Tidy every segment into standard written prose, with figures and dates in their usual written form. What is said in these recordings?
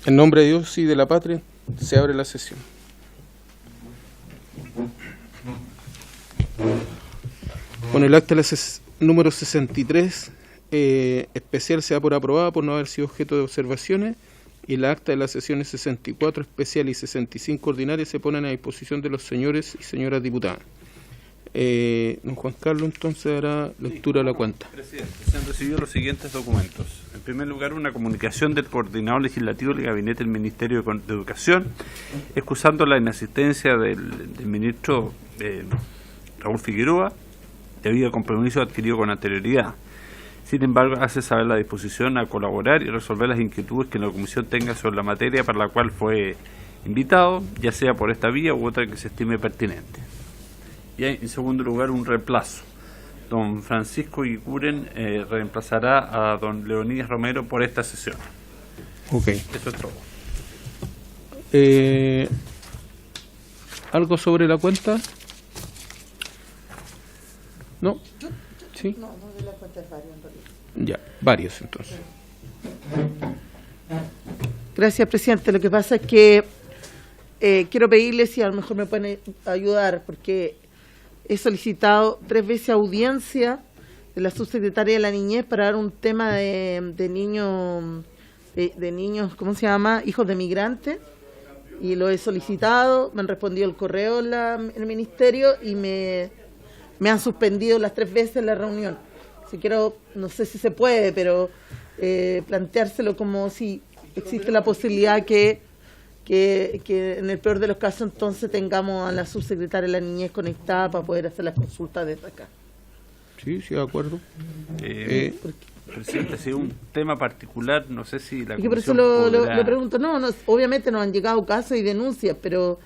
En nombre de Dios y de la patria, se abre la sesión. Bueno, el acta de la número 63 especial se da por aprobada por no haber sido objeto de observaciones, y la acta de las sesiones 64 especial y 65 ordinaria se ponen a disposición de los señores y señoras diputadas. Don Juan Carlos entonces hará lectura de la cuenta. Presidente, se han recibido los siguientes documentos. En primer lugar, una comunicación del coordinador legislativo del Gabinete del Ministerio de Educación, excusando la inasistencia del ministro Raúl Figueroa, debido a compromiso adquirido con anterioridad. Sin embargo, hace saber la disposición a colaborar y resolver las inquietudes que la Comisión tenga sobre la materia para la cual fue invitado, ya sea por esta vía u otra que se estime pertinente. Y en segundo lugar, un reemplazo. Don Francisco Iguren reemplazará a don Leonidas Romero por esta sesión. Ok. Eso es todo. ¿Algo sobre la cuenta? ¿No? ¿Sí? No, de la cuenta es varios en realidad. Ya, varios entonces. Gracias, presidente. Lo que pasa es que quiero pedirle si a lo mejor me pueden ayudar, porque he solicitado 3 veces audiencia de la subsecretaria de la Niñez para dar un tema de niños, ¿cómo se llama? Hijos de migrantes, y lo he solicitado, me han respondido el correo en el ministerio y me han suspendido las 3 veces la reunión. Si quiero, no sé si se puede, pero planteárselo como si existe la posibilidad que en el peor de los casos entonces tengamos a la subsecretaria de la Niñez conectada para poder hacer las consultas desde acá. Sí, de acuerdo. Presidente, si es un tema particular, no sé si la Por eso Comisión lo podrá... pregunto. No, obviamente nos han llegado casos y denuncias, pero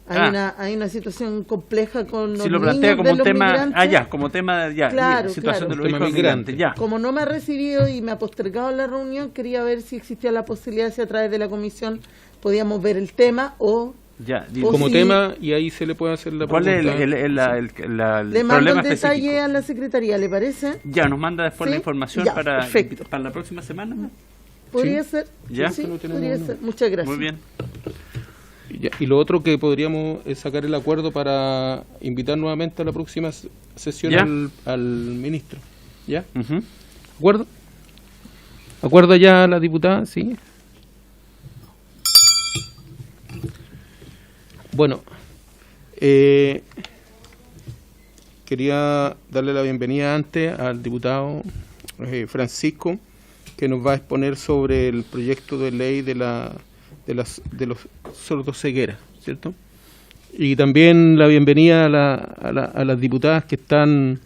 hay una situación compleja con los si lo niños plantea como de un los tema, migrantes. como tema, Claro, situación claro. de los hijos migrantes, ya. Como no me ha recibido y me ha postergado la reunión, quería ver si existía la posibilidad si a través de la comisión podíamos ver el tema o... Ya, como si, tema, y ahí se le puede hacer la ¿cuál pregunta. es el le mando problema el detalle específico? a la secretaría, ¿le parece? Ya, nos manda después ¿Sí? la información Ya, para la próxima semana, ¿no? ¿Podría Sí. ser? ¿Ya? Sí, Lo tenemos, podría ¿no? ser. Muchas gracias. Muy bien. Y lo otro que podríamos es sacar el acuerdo para invitar nuevamente a la próxima sesión ¿Ya? al ministro. ¿Ya? Ujú. ¿Acuerdo? ¿Acuerdo ya la diputada? Sí. Bueno, quería darle la bienvenida antes al diputado Francisco, que nos va a exponer sobre el proyecto de ley de los sordocegueras, ¿cierto? Y también la bienvenida a las diputadas que están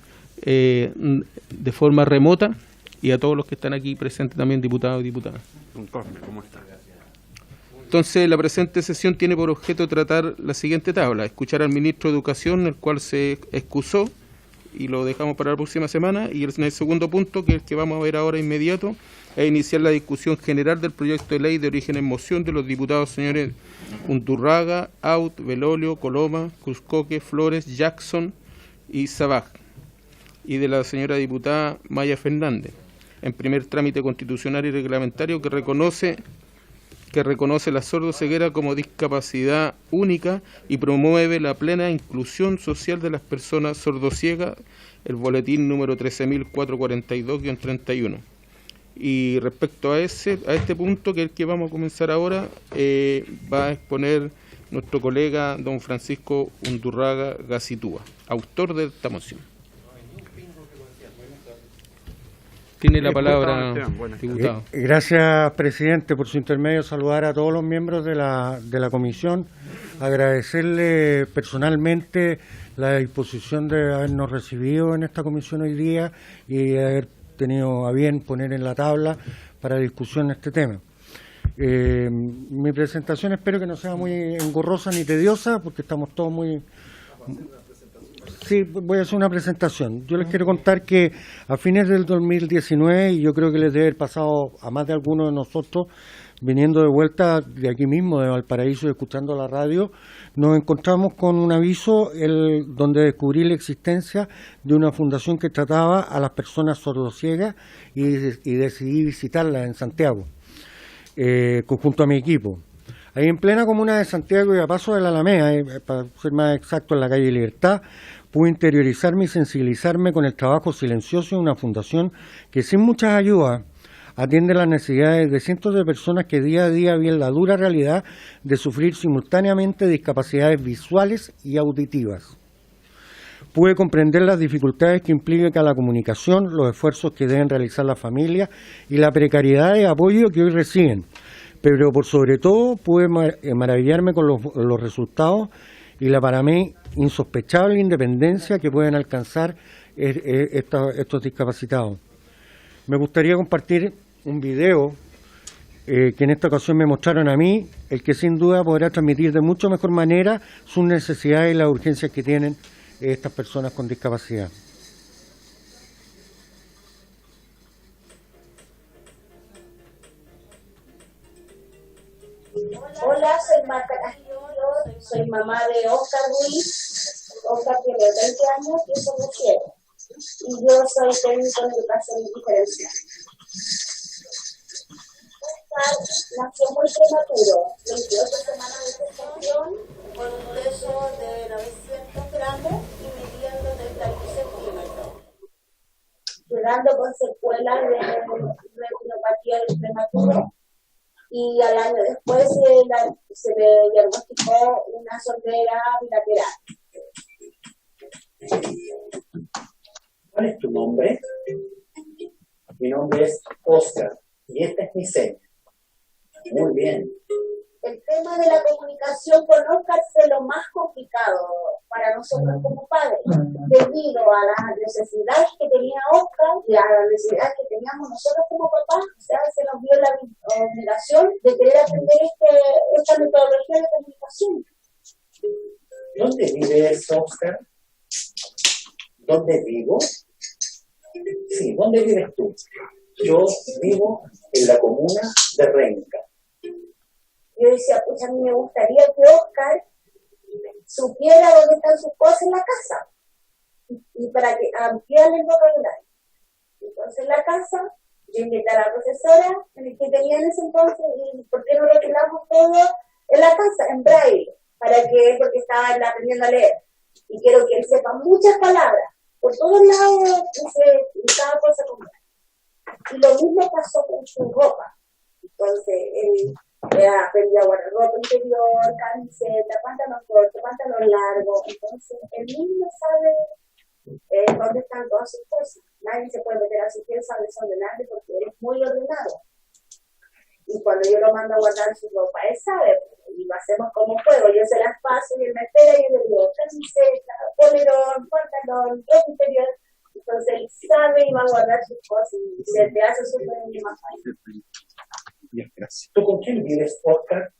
de forma remota, y a todos los que están aquí presentes también, diputados y diputadas. Don Cosme, ¿cómo está? Entonces, la presente sesión tiene por objeto tratar la siguiente tabla: escuchar al ministro de Educación, el cual se excusó y lo dejamos para la próxima semana, y en el segundo punto, que es el que vamos a ver ahora inmediato, es iniciar la discusión general del proyecto de ley de origen en moción de los diputados señores Undurraga, Aut, Belolio, Coloma, Cruzcoque, Flores, Jackson y Sabaj, y de la señora diputada Maya Fernández, en primer trámite constitucional y reglamentario que reconoce la sordoceguera como discapacidad única y promueve la plena inclusión social de las personas sordociegas, el boletín número 13.442-31. Y respecto a este punto, que es el que vamos a comenzar ahora, va a exponer nuestro colega don Francisco Undurraga Gacitúa, autor de esta moción. Tiene la palabra, diputado. Gracias, presidente, por su intermedio. Saludar a todos los miembros de la comisión, agradecerle personalmente la disposición de habernos recibido en esta comisión hoy día y haber tenido a bien poner en la tabla para discusión este tema. Mi presentación espero que no sea muy engorrosa ni tediosa, porque estamos todos muy... Sí, voy a hacer una presentación. Yo les quiero contar que a fines del 2019, y yo creo que les debe haber pasado a más de algunos de nosotros, viniendo de vuelta de aquí mismo, de Valparaíso, y escuchando la radio, nos encontramos con un aviso donde descubrí la existencia de una fundación que trataba a las personas sordociegas y decidí visitarla en Santiago. conjunto a mi equipo. Ahí en plena comuna de Santiago y a paso de la Alameda, para ser más exacto en la calle Libertad, pude interiorizarme y sensibilizarme con el trabajo silencioso de una fundación que sin muchas ayudas atiende las necesidades de cientos de personas que día a día viven la dura realidad de sufrir simultáneamente discapacidades visuales y auditivas. Pude comprender las dificultades que implica la comunicación, los esfuerzos que deben realizar las familias y la precariedad de apoyo que hoy reciben. Pero por sobre todo pude maravillarme con los resultados y la para mí insospechable independencia que pueden alcanzar estos discapacitados. Me gustaría compartir un video que en esta ocasión me mostraron a mí, el que sin duda podrá transmitir de mucho mejor manera sus necesidades y las urgencias que tienen estas personas con discapacidad. Hola, soy Marta Castillo, soy mamá de Oscar Ruiz. Oscar tiene 20 años y es un ciego. Y yo soy técnico en educación diferencial. Oscar nació muy prematuro, 28 semanas de gestación, con un peso de 900 gramos y midiendo 36 centímetros. Quedando con secuelas de retinopatía del prematuro. Y al año después se le diagnosticó una sordera bilateral. ¿Cuál es tu nombre? Mi nombre es Oscar y esta es mi seña. Muy bien. El tema de la comunicación con Oscar fue lo más complicado para nosotros como padres, debido a las necesidades que tenía Oscar y a las necesidades que teníamos nosotros como papás. O sea, se nos dio la obligación de querer aprender esta metodología de comunicación. ¿Dónde vives, Oscar? ¿Dónde vivo? Sí, ¿dónde vives tú? Yo vivo en la comuna de Renca. Yo decía, pues a mí me gustaría que Oscar supiera dónde están sus cosas en la casa y para que ampliar el vocabulario. Entonces en la casa, yo invité a la profesora que tenía en ese entonces y ¿por qué no retiramos todo en la casa, en braille? Porque estaba aprendiendo a leer. Y quiero que él sepa muchas palabras, por todos lados, y cada cosa con braille. Y lo mismo pasó con su ropa. Entonces él aprendió a guardar ropa interior, camiseta, pantalón corto, pantalón largo. Entonces, el niño sabe dónde están todas sus cosas. Nadie se puede meter a su pieza a desordenarle porque él es muy ordenado. Y cuando yo lo mando a guardar su ropa, él sabe, y lo hacemos como juego. Yo se las paso y él me espera y yo le digo, camiseta, polerón, pantalón, ropa interior. Entonces, él sabe y va a guardar sus cosas y se te hace súper más fácil. Bien, gracias. ¿Tú con quién vives, Oscar?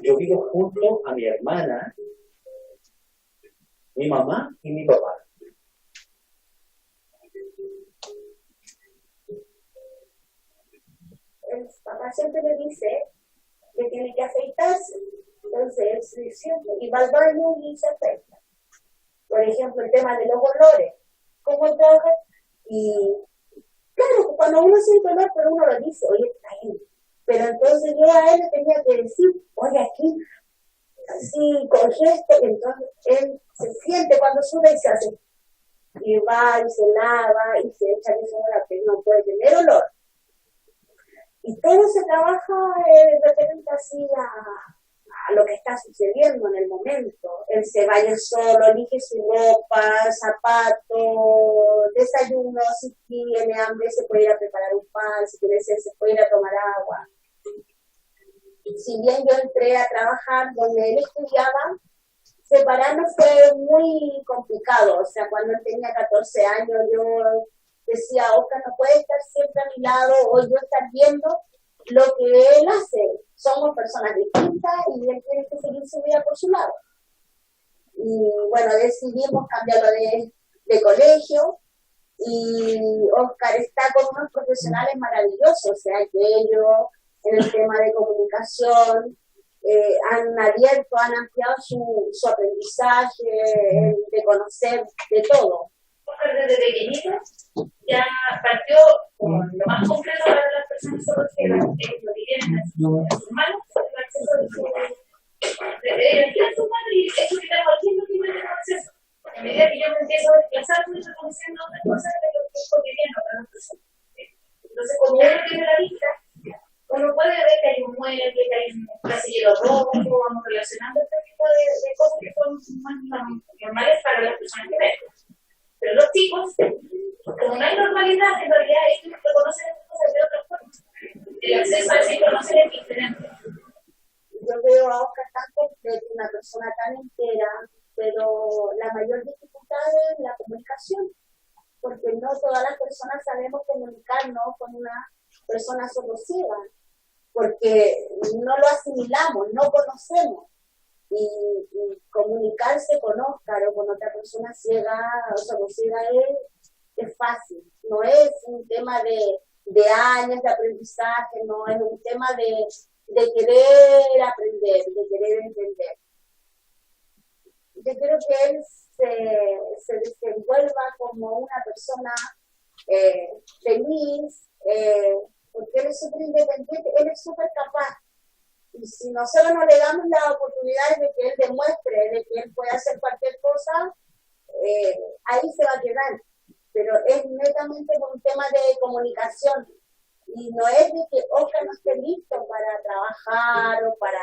Yo vivo junto a mi hermana, mi mamá y mi papá. El papá siempre le dice que tiene que afeitarse. Entonces él se siente y va al baño y se afeita. Por ejemplo, el tema de los olores. ¿Cómo trabaja? Y claro, cuando uno siente olor, pero uno lo dice, oye, está ahí. Pero entonces yo a él le tenía que decir, oye, aquí, así, con gesto, entonces él se siente cuando sube y se hace. Y va y se lava y se echa de sola que no puede tener olor. Y todo se trabaja referente así a lo que está sucediendo en el momento. Él se baña solo, elige su ropa, zapatos, desayuno, si tiene hambre se puede ir a preparar un pan, si quiere se puede ir a tomar agua. Si bien yo entré a trabajar donde él estudiaba, separarnos fue muy complicado. O sea, cuando él tenía 14 años, yo decía, Oscar no puede estar siempre a mi lado o yo estar viendo lo que él hace. Somos personas distintas y él tiene que seguir su vida por su lado. Y bueno, decidimos cambiarlo de colegio y Oscar está con unos profesionales maravillosos, o sea, que ellos en el tema de comunicación han ampliado su aprendizaje, de conocer de todo. Oscar desde pequeñito ya partió con lo más concreto para las personas sordocegas, lo que tienen en sus manos, el acceso de energía en sus manos y eso quita cualquier tipo de acceso. A medida que yo me empiezo a desplazar, estoy reconociendo otras cosas de lo que es cotidiano para las personas. Entonces, como uno tiene la vista, uno puede ver que hay un mueble, que hay un casillero rojo, vamos relacionando este tipo de cosas que son más normales para las personas que ven. Pero los chicos, como no hay normalidad, en realidad ellos reconocen estas cosas de otra forma. El acceso a esa información es diferente. Yo veo a Oscar tan completo, una persona tan entera, pero la mayor dificultad es la comunicación, porque no todas las personas sabemos comunicarnos con una persona sordociega, porque no lo asimilamos, no conocemos. Y comunicarse con Oscar o con otra persona ciega o sordociega es fácil, no es un tema de años de aprendizaje, no es un tema de querer aprender, de querer entender. Yo creo que él se desenvuelva como una persona feliz, porque él es súper independiente, él es súper capaz. Y si nosotros no le damos la oportunidad de que él demuestre, de que él puede hacer cualquier cosa, ahí se va a quedar. Pero es netamente por un tema de comunicación. Y no es de que Oscar no esté listo para trabajar o para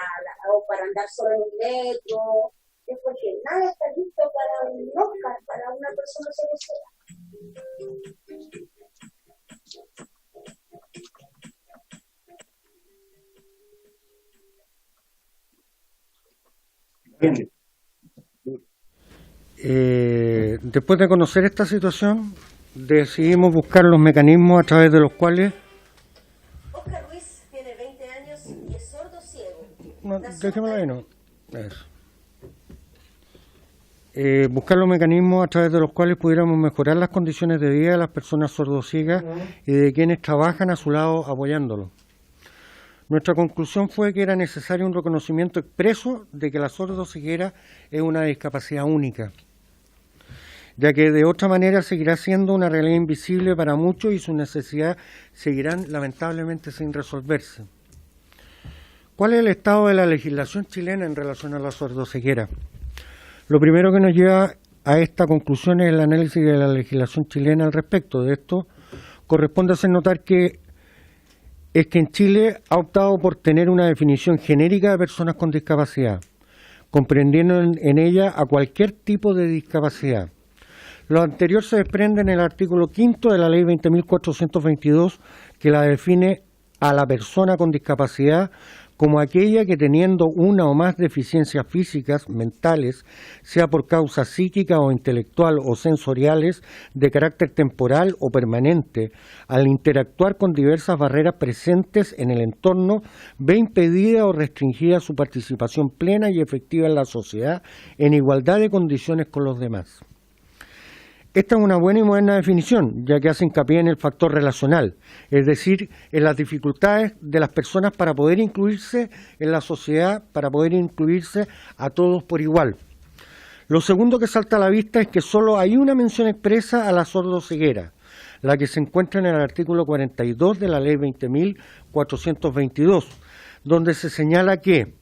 andar solo en un metro. Es porque nada está listo para un Oscar, para una persona sordociega. Después de conocer esta situación, decidimos buscar los mecanismos a través de los cuales... Oscar Ruiz tiene 20 años y es sordo ciego. No, déjemelo ahí, no. Eso. Buscar los mecanismos a través de los cuales pudiéramos mejorar las condiciones de vida de las personas sordociegas y de quienes trabajan a su lado apoyándolo. Nuestra conclusión fue que era necesario un reconocimiento expreso de que la sordoceguera es una discapacidad única, ya que de otra manera seguirá siendo una realidad invisible para muchos y sus necesidades seguirán lamentablemente sin resolverse. ¿Cuál es el estado de la legislación chilena en relación a la sordoceguera? Lo primero que nos lleva a esta conclusión es el análisis de la legislación chilena al respecto. De esto corresponde hacer notar que en Chile ha optado por tener una definición genérica de personas con discapacidad, comprendiendo en ella a cualquier tipo de discapacidad. Lo anterior se desprende en el artículo 5 de la Ley 20.422, que la define a la persona con discapacidad como aquella que teniendo una o más deficiencias físicas, mentales, sea por causa psíquica o intelectual o sensoriales, de carácter temporal o permanente, al interactuar con diversas barreras presentes en el entorno, ve impedida o restringida su participación plena y efectiva en la sociedad en igualdad de condiciones con los demás. Esta es una buena y moderna definición, ya que hace hincapié en el factor relacional, es decir, en las dificultades de las personas para poder incluirse en la sociedad, para poder incluirse a todos por igual. Lo segundo que salta a la vista es que solo hay una mención expresa a la sordoceguera, la que se encuentra en el artículo 42 de la Ley 20.422, donde se señala que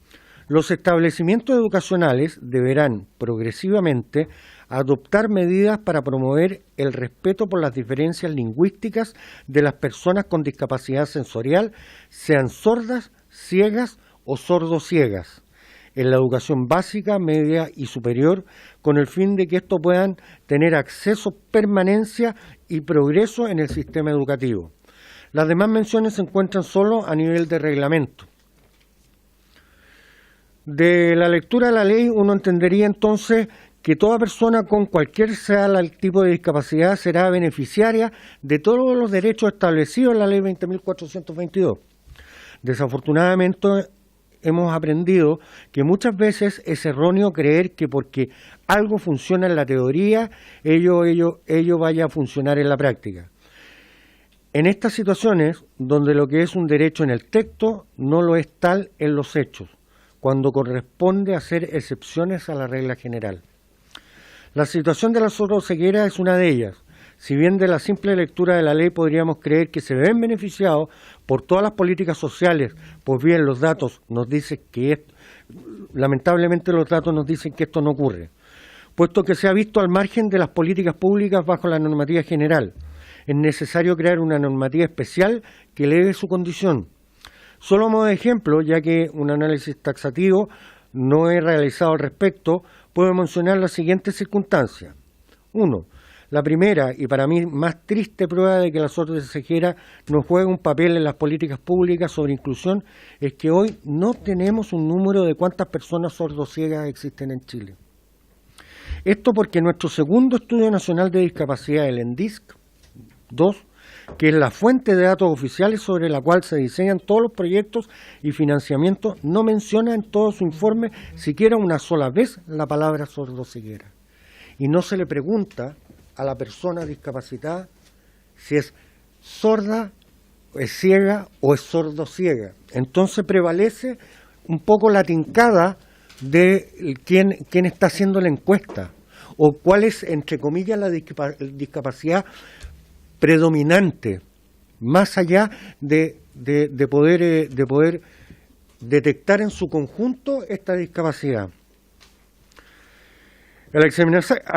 los establecimientos educacionales deberán progresivamente adoptar medidas para promover el respeto por las diferencias lingüísticas de las personas con discapacidad sensorial, sean sordas, ciegas o sordociegas, en la educación básica, media y superior, con el fin de que estos puedan tener acceso, permanencia y progreso en el sistema educativo. Las demás menciones se encuentran solo a nivel de reglamento. De la lectura de la ley uno entendería entonces que toda persona con cualquier sea el tipo de discapacidad será beneficiaria de todos los derechos establecidos en la Ley 20.422. Desafortunadamente hemos aprendido que muchas veces es erróneo creer que porque algo funciona en la teoría, ello vaya a funcionar en la práctica. En estas situaciones, donde lo que es un derecho en el texto no lo es tal en los hechos, cuando corresponde hacer excepciones a la regla general. La situación de la sordoceguera es una de ellas. Si bien de la simple lectura de la ley podríamos creer que se ven beneficiados por todas las políticas sociales, pues bien, los datos nos dicen que lamentablemente los datos nos dicen que esto no ocurre, puesto que se ha visto al margen de las políticas públicas bajo la normativa general. Es necesario crear una normativa especial que eleve su condición. Solo a modo de ejemplo, ya que un análisis taxativo no he realizado al respecto, puedo mencionar las siguientes circunstancias. 1. La primera, y para mí más triste prueba de que la sordoceguera no juega un papel en las políticas públicas sobre inclusión, es que hoy no tenemos un número de cuántas personas sordociegas existen en Chile. Esto porque nuestro segundo Estudio Nacional de Discapacidad, el ENDISC 2, que es la fuente de datos oficiales sobre la cual se diseñan todos los proyectos y financiamientos, no menciona en todo su informe siquiera una sola vez la palabra sordoceguera. Y no se le pregunta a la persona discapacitada si es sorda, es ciega o es sordociega. Entonces prevalece un poco la tincada de quién está haciendo la encuesta o cuál es, entre comillas, la discapacidad predominante, más allá de poder detectar en su conjunto esta discapacidad. Al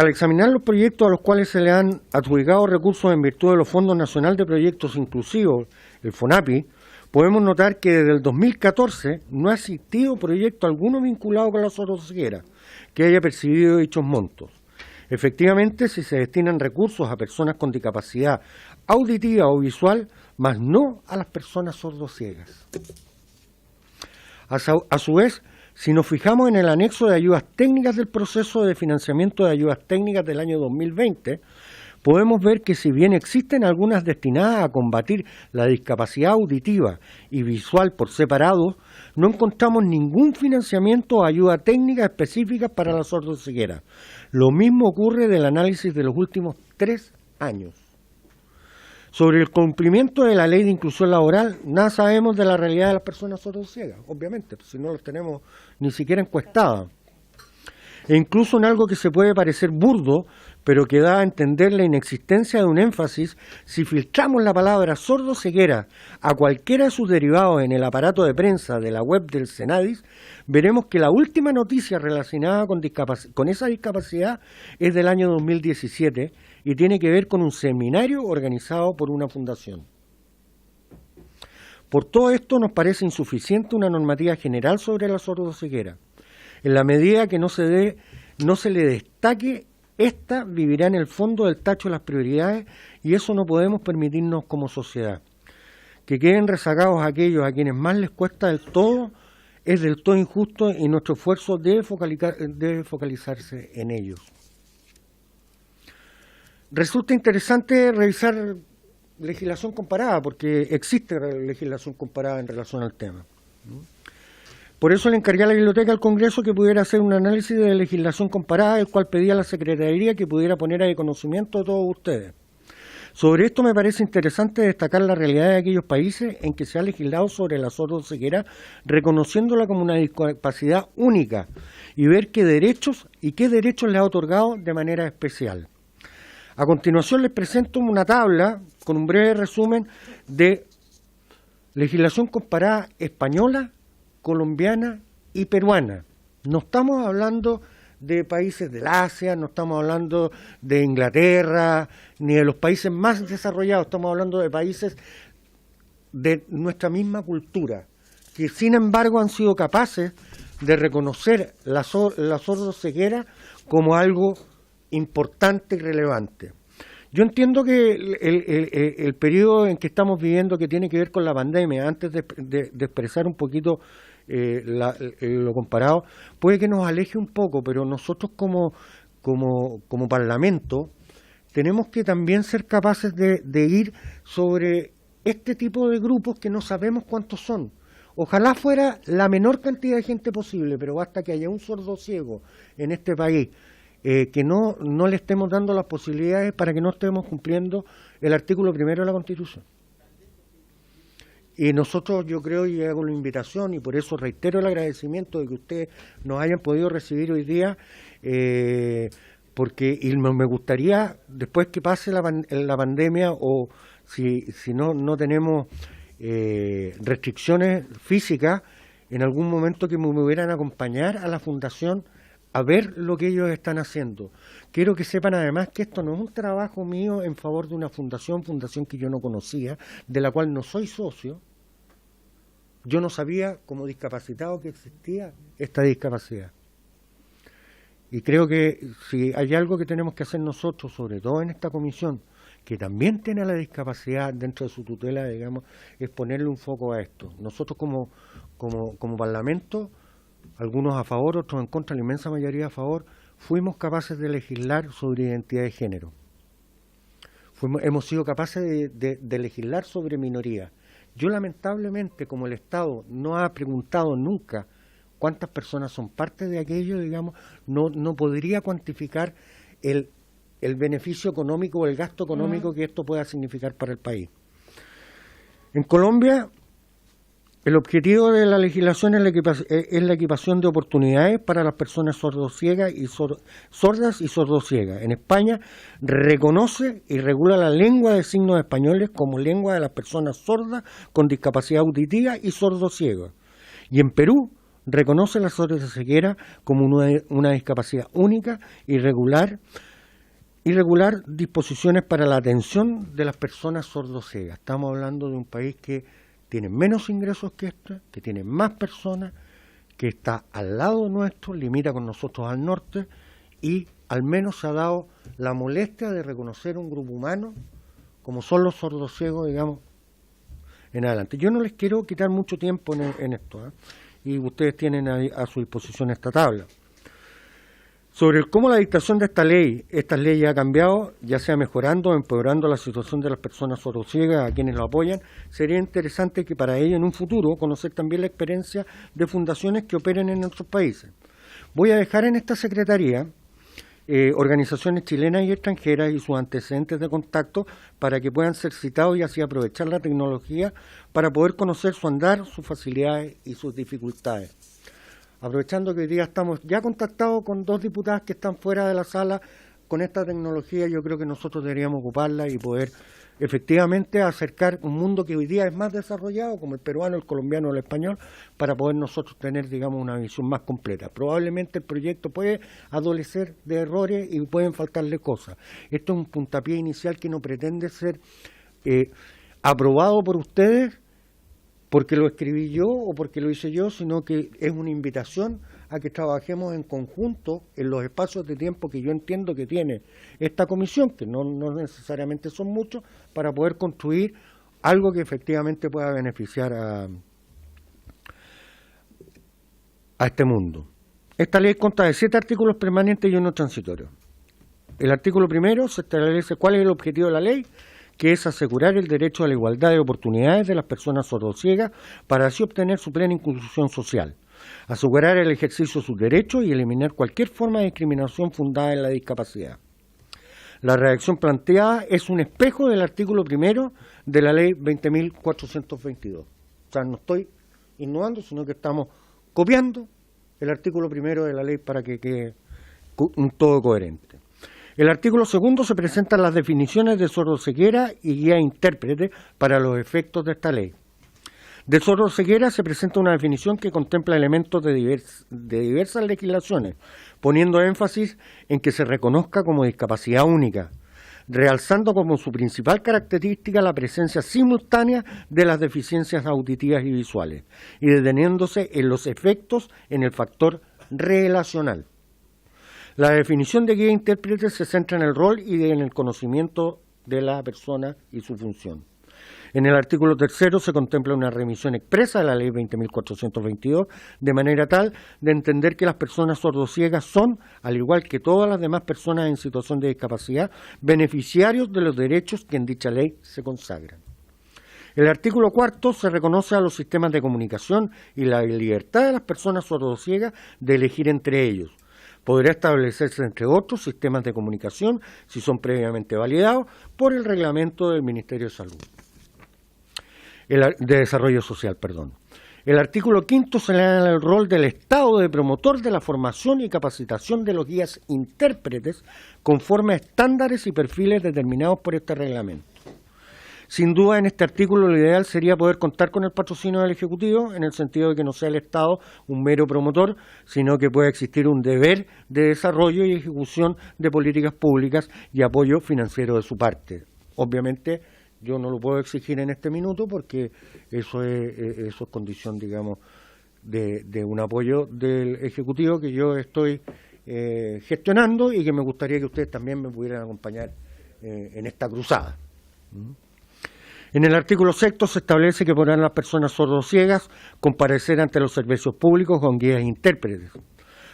examinar los proyectos a los cuales se le han adjudicado recursos en virtud de los Fondos Nacional de Proyectos Inclusivos, el FONAPI, podemos notar que desde el 2014 no ha existido proyecto alguno vinculado con la sordoceguera que haya percibido dichos montos. Efectivamente, si se destinan recursos a personas con discapacidad auditiva o visual, mas no a las personas sordociegas. A su vez, si nos fijamos en el anexo de ayudas técnicas del proceso de financiamiento de ayudas técnicas del año 2020, podemos ver que si bien existen algunas destinadas a combatir la discapacidad auditiva y visual por separado, no encontramos ningún financiamiento o ayuda técnica específica para la sordoceguera. Lo mismo ocurre del análisis de los últimos 3 años. Sobre el cumplimiento de la ley de inclusión laboral, nada sabemos de la realidad de las personas sordociegas, obviamente, si no las tenemos ni siquiera encuestadas. E incluso en algo que se puede parecer burdo, pero que da a entender la inexistencia de un énfasis, si filtramos la palabra sordoceguera a cualquiera de sus derivados en el aparato de prensa de la web del Senadis, veremos que la última noticia relacionada con esa discapacidad es del año 2017 y tiene que ver con un seminario organizado por una fundación. Por todo esto nos parece insuficiente una normativa general sobre la sordoceguera. En la medida que no se le destaque, esta vivirá en el fondo del tacho de las prioridades y eso no podemos permitirnos como sociedad. Que queden rezagados aquellos a quienes más les cuesta del todo es del todo injusto y nuestro esfuerzo debe focalizarse en ellos. Resulta interesante revisar legislación comparada porque existe legislación comparada en relación al tema. Por eso le encargué a la Biblioteca del Congreso que pudiera hacer un análisis de legislación comparada, el cual pedía a la Secretaría que pudiera poner a conocimiento de todos ustedes. Sobre esto me parece interesante destacar la realidad de aquellos países en que se ha legislado sobre la sordoceguera, reconociéndola como una discapacidad única y ver qué derechos le ha otorgado de manera especial. A continuación les presento una tabla con un breve resumen de legislación comparada española, colombiana y peruana. No estamos hablando de países del Asia, no estamos hablando de Inglaterra, ni de los países más desarrollados, estamos hablando de países de nuestra misma cultura, que sin embargo han sido capaces de reconocer la sordoceguera como algo importante y relevante. Yo entiendo que el periodo en que estamos viviendo, que tiene que ver con la pandemia, antes de expresar un poquito lo comparado, puede que nos aleje un poco, pero nosotros como Parlamento tenemos que también ser capaces de ir sobre este tipo de grupos que no sabemos cuántos son. Ojalá fuera la menor cantidad de gente posible, pero basta que haya un sordociego en este país, que no le estemos dando las posibilidades para que no estemos cumpliendo el artículo 1 de la Constitución. Y nosotros, yo creo, y hago la invitación, y por eso reitero el agradecimiento de que ustedes nos hayan podido recibir hoy día, porque me gustaría, después que pase la pandemia, o si no tenemos restricciones físicas, en algún momento que me hubieran acompañar a la fundación a ver lo que ellos están haciendo. Quiero que sepan además que esto no es un trabajo mío en favor de una fundación que yo no conocía, de la cual no soy socio. Yo no sabía como discapacitado que existía esta discapacidad. Y creo que si hay algo que tenemos que hacer nosotros, sobre todo en esta comisión, que también tiene la discapacidad dentro de su tutela, digamos, es ponerle un foco a esto. Nosotros como Parlamento, algunos a favor, otros en contra, la inmensa mayoría a favor, fuimos capaces de legislar sobre identidad de género. Hemos sido capaces de legislar sobre minorías. Yo lamentablemente, como el Estado no ha preguntado nunca cuántas personas son parte de aquello, digamos, no podría cuantificar el beneficio económico o el gasto económico que esto pueda significar para el país. En Colombia, el objetivo de la legislación es la equipación de oportunidades para las personas sordociegas y sordas y sordociegas. En España reconoce y regula la lengua de signos españoles como lengua de las personas sordas con discapacidad auditiva y sordociegas. Y en Perú reconoce la sordoceguera como una discapacidad única y regular disposiciones para la atención de las personas sordociegas. Estamos hablando de un país que tiene menos ingresos que este, que tiene más personas, que está al lado nuestro, limita con nosotros al norte, y al menos se ha dado la molestia de reconocer un grupo humano como son los sordociegos, digamos, en adelante. Yo no les quiero quitar mucho tiempo en esto, y ustedes tienen a su disposición esta tabla. Sobre cómo la dictación de esta ley ha cambiado, ya sea mejorando o empeorando la situación de las personas sordociegas, a quienes lo apoyan, sería interesante que para ello en un futuro conocer también la experiencia de fundaciones que operen en nuestros países. Voy a dejar en esta secretaría organizaciones chilenas y extranjeras y sus antecedentes de contacto para que puedan ser citados y así aprovechar la tecnología para poder conocer su andar, sus facilidades y sus dificultades. Aprovechando que hoy día estamos ya contactados con 2 diputadas que están fuera de la sala con esta tecnología, yo creo que nosotros deberíamos ocuparla y poder efectivamente acercar un mundo que hoy día es más desarrollado, como el peruano, el colombiano o el español, para poder nosotros tener, digamos, una visión más completa. Probablemente el proyecto puede adolecer de errores y pueden faltarle cosas. Esto es un puntapié inicial que no pretende ser aprobado por ustedes, porque lo escribí yo o porque lo hice yo, sino que es una invitación a que trabajemos en conjunto en los espacios de tiempo que yo entiendo que tiene esta comisión, que no necesariamente son muchos, para poder construir algo que efectivamente pueda beneficiar a este mundo. Esta ley consta de 7 artículos permanentes y 1 transitorio. El artículo primero se establece cuál es el objetivo de la ley, que es asegurar el derecho a la igualdad de oportunidades de las personas sordociegas para así obtener su plena inclusión social, asegurar el ejercicio de sus derechos y eliminar cualquier forma de discriminación fundada en la discapacidad. La redacción planteada es un espejo del artículo primero de la ley 20.422. O sea, no estoy innovando, sino que estamos copiando el artículo primero de la ley para que quede todo coherente. El artículo segundo se presentan las definiciones de sordoceguera y guía intérprete para los efectos de esta ley. De sordoceguera se presenta una definición que contempla elementos de diversas legislaciones, poniendo énfasis en que se reconozca como discapacidad única, realzando como su principal característica la presencia simultánea de las deficiencias auditivas y visuales, y deteniéndose en los efectos en el factor relacional. La definición de guía intérprete se centra en el rol y en el conocimiento de la persona y su función. En el artículo tercero se contempla una remisión expresa de la ley 20.422, de manera tal de entender que las personas sordociegas son, al igual que todas las demás personas en situación de discapacidad, beneficiarios de los derechos que en dicha ley se consagran. El artículo cuarto se reconoce a los sistemas de comunicación y la libertad de las personas sordociegas de elegir entre ellos. Podrá establecerse, entre otros, sistemas de comunicación, si son previamente validados, por el reglamento del Ministerio de Salud. De Desarrollo Social, perdón. El artículo 5 señala el rol del Estado de promotor de la formación y capacitación de los guías intérpretes conforme a estándares y perfiles determinados por este reglamento. Sin duda, en este artículo lo ideal sería poder contar con el patrocinio del Ejecutivo, en el sentido de que no sea el Estado un mero promotor, sino que pueda existir un deber de desarrollo y ejecución de políticas públicas y apoyo financiero de su parte. Obviamente, yo no lo puedo exigir en este minuto porque eso es condición, digamos, de un apoyo del Ejecutivo que yo estoy gestionando y que me gustaría que ustedes también me pudieran acompañar en esta cruzada. En el artículo 6 se establece que podrán las personas sordociegas comparecer ante los servicios públicos con guías e intérpretes.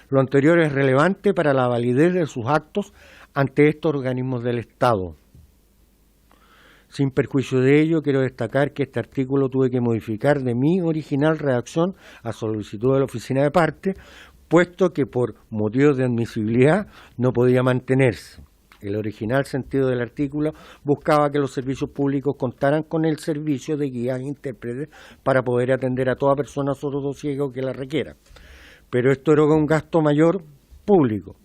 Lo anterior es relevante para la validez de sus actos ante estos organismos del Estado. Sin perjuicio de ello, quiero destacar que este artículo tuve que modificar de mi original redacción a solicitud de la oficina de parte, puesto que por motivos de admisibilidad no podía mantenerse. El original sentido del artículo buscaba que los servicios públicos contaran con el servicio de guías e intérpretes para poder atender a toda persona sordociega que la requiera. Pero esto era un gasto mayor público.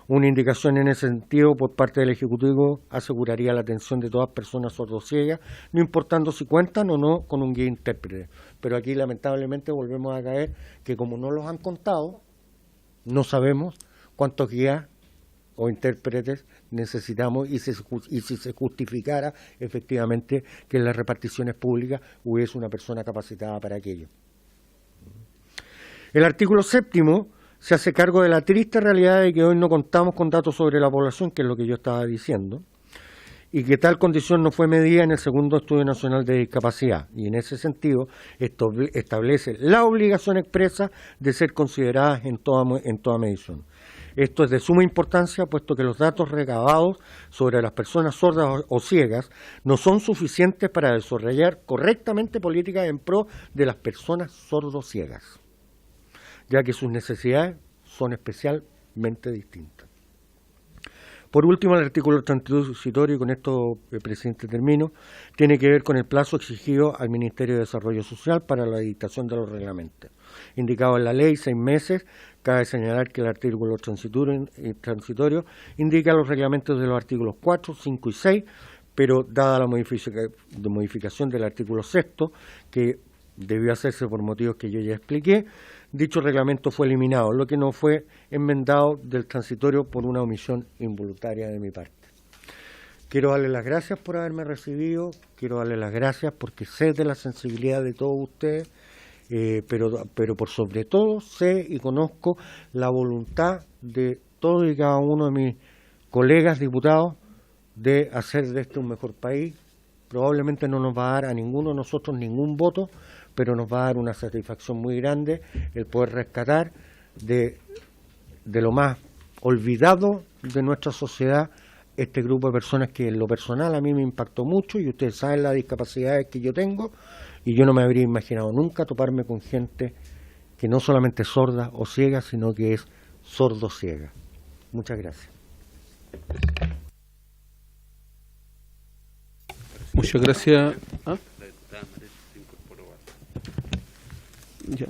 Una indicación en ese sentido por parte del Ejecutivo aseguraría la atención de todas personas sordociegas, no importando si cuentan o no con un guía intérprete. Pero aquí lamentablemente volvemos a caer que como no los han contado, no sabemos cuántos guías o intérpretes necesitamos y si se justificara efectivamente que en las reparticiones públicas hubiese una persona capacitada para aquello. El artículo 7 se hace cargo de la triste realidad de que hoy no contamos con datos sobre la población, que es lo que yo estaba diciendo, y que tal condición no fue medida en el segundo Estudio Nacional de Discapacidad. Y en ese sentido establece la obligación expresa de ser consideradas en toda medición. Esto es de suma importancia, puesto que los datos recabados sobre las personas sordas o ciegas no son suficientes para desarrollar correctamente políticas en pro de las personas sordociegas, ya que sus necesidades son especialmente distintas. Por último, el artículo transitorio, y con esto, presidente, termino, tiene que ver con el plazo exigido al Ministerio de Desarrollo Social para la dictación de los reglamentos. Indicado en la ley, 6 meses, cabe señalar que el artículo transitorio indica los reglamentos de los artículos 4, 5 y 6, pero dada la modificación del artículo 6, que debió hacerse por motivos que yo ya expliqué, dicho reglamento fue eliminado, lo que no fue enmendado del transitorio por una omisión involuntaria de mi parte. Quiero darles las gracias por haberme recibido, quiero darles las gracias porque sé de la sensibilidad de todos ustedes, pero por sobre todo sé y conozco la voluntad de todos y cada uno de mis colegas diputados de hacer de este un mejor país. Probablemente no nos va a dar a ninguno de nosotros ningún voto, pero nos va a dar una satisfacción muy grande el poder rescatar de lo más olvidado de nuestra sociedad este grupo de personas que en lo personal a mí me impactó mucho, y ustedes saben las discapacidades que yo tengo, y yo no me habría imaginado nunca toparme con gente que no solamente es sorda o ciega, sino que es sordo-ciega. Muchas gracias. Muchas gracias. ¿Ah? Ya.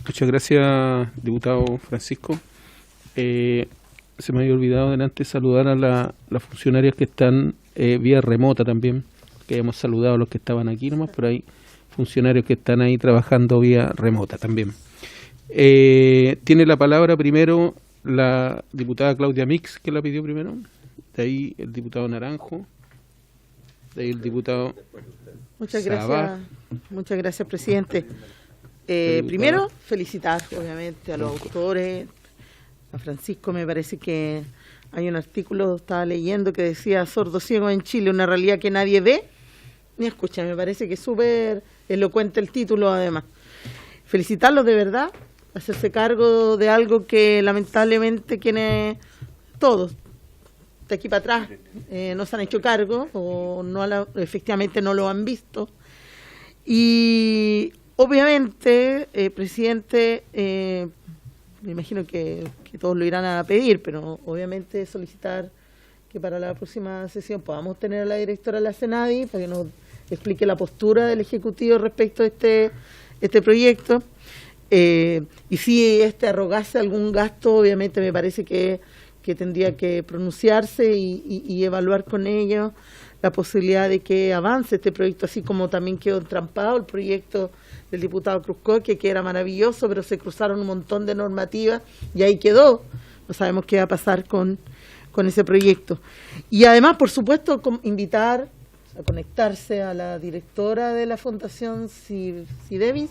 Muchas gracias, diputado Francisco. Se me había olvidado delante saludar a las funcionarias que están vía remota también, que hemos saludado a los que estaban aquí nomás, pero hay funcionarios que están ahí trabajando vía remota también. Tiene la palabra primero la diputada Claudia Mix, que la pidió primero, de ahí el diputado Naranjo, de ahí el diputado Muchas Sabaj. Muchas gracias, presidente. Primero, felicitar obviamente a los autores. A Francisco, me parece que hay un artículo, estaba leyendo, que decía sordo ciego en Chile, una realidad que nadie ve ni escucha. Me parece que es súper elocuente el título, además. Felicitarlos de verdad, hacerse cargo de algo que lamentablemente todos, de aquí para atrás, no se han hecho cargo o efectivamente no lo han visto. Y obviamente, presidente, me imagino que todos lo irán a pedir, pero obviamente solicitar que para la próxima sesión podamos tener a la directora de la CENADI para que nos explique la postura del Ejecutivo respecto a este proyecto. Y si arrogase algún gasto, obviamente me parece que tendría que pronunciarse y evaluar con ellos la posibilidad de que avance este proyecto, así como también quedó entrampado el proyecto del diputado Cruzcoque, que era maravilloso, pero se cruzaron un montón de normativas y ahí quedó. No sabemos qué va a pasar con ese proyecto. Y además, por supuesto, invitar a conectarse a la directora de la Fundación Cidevis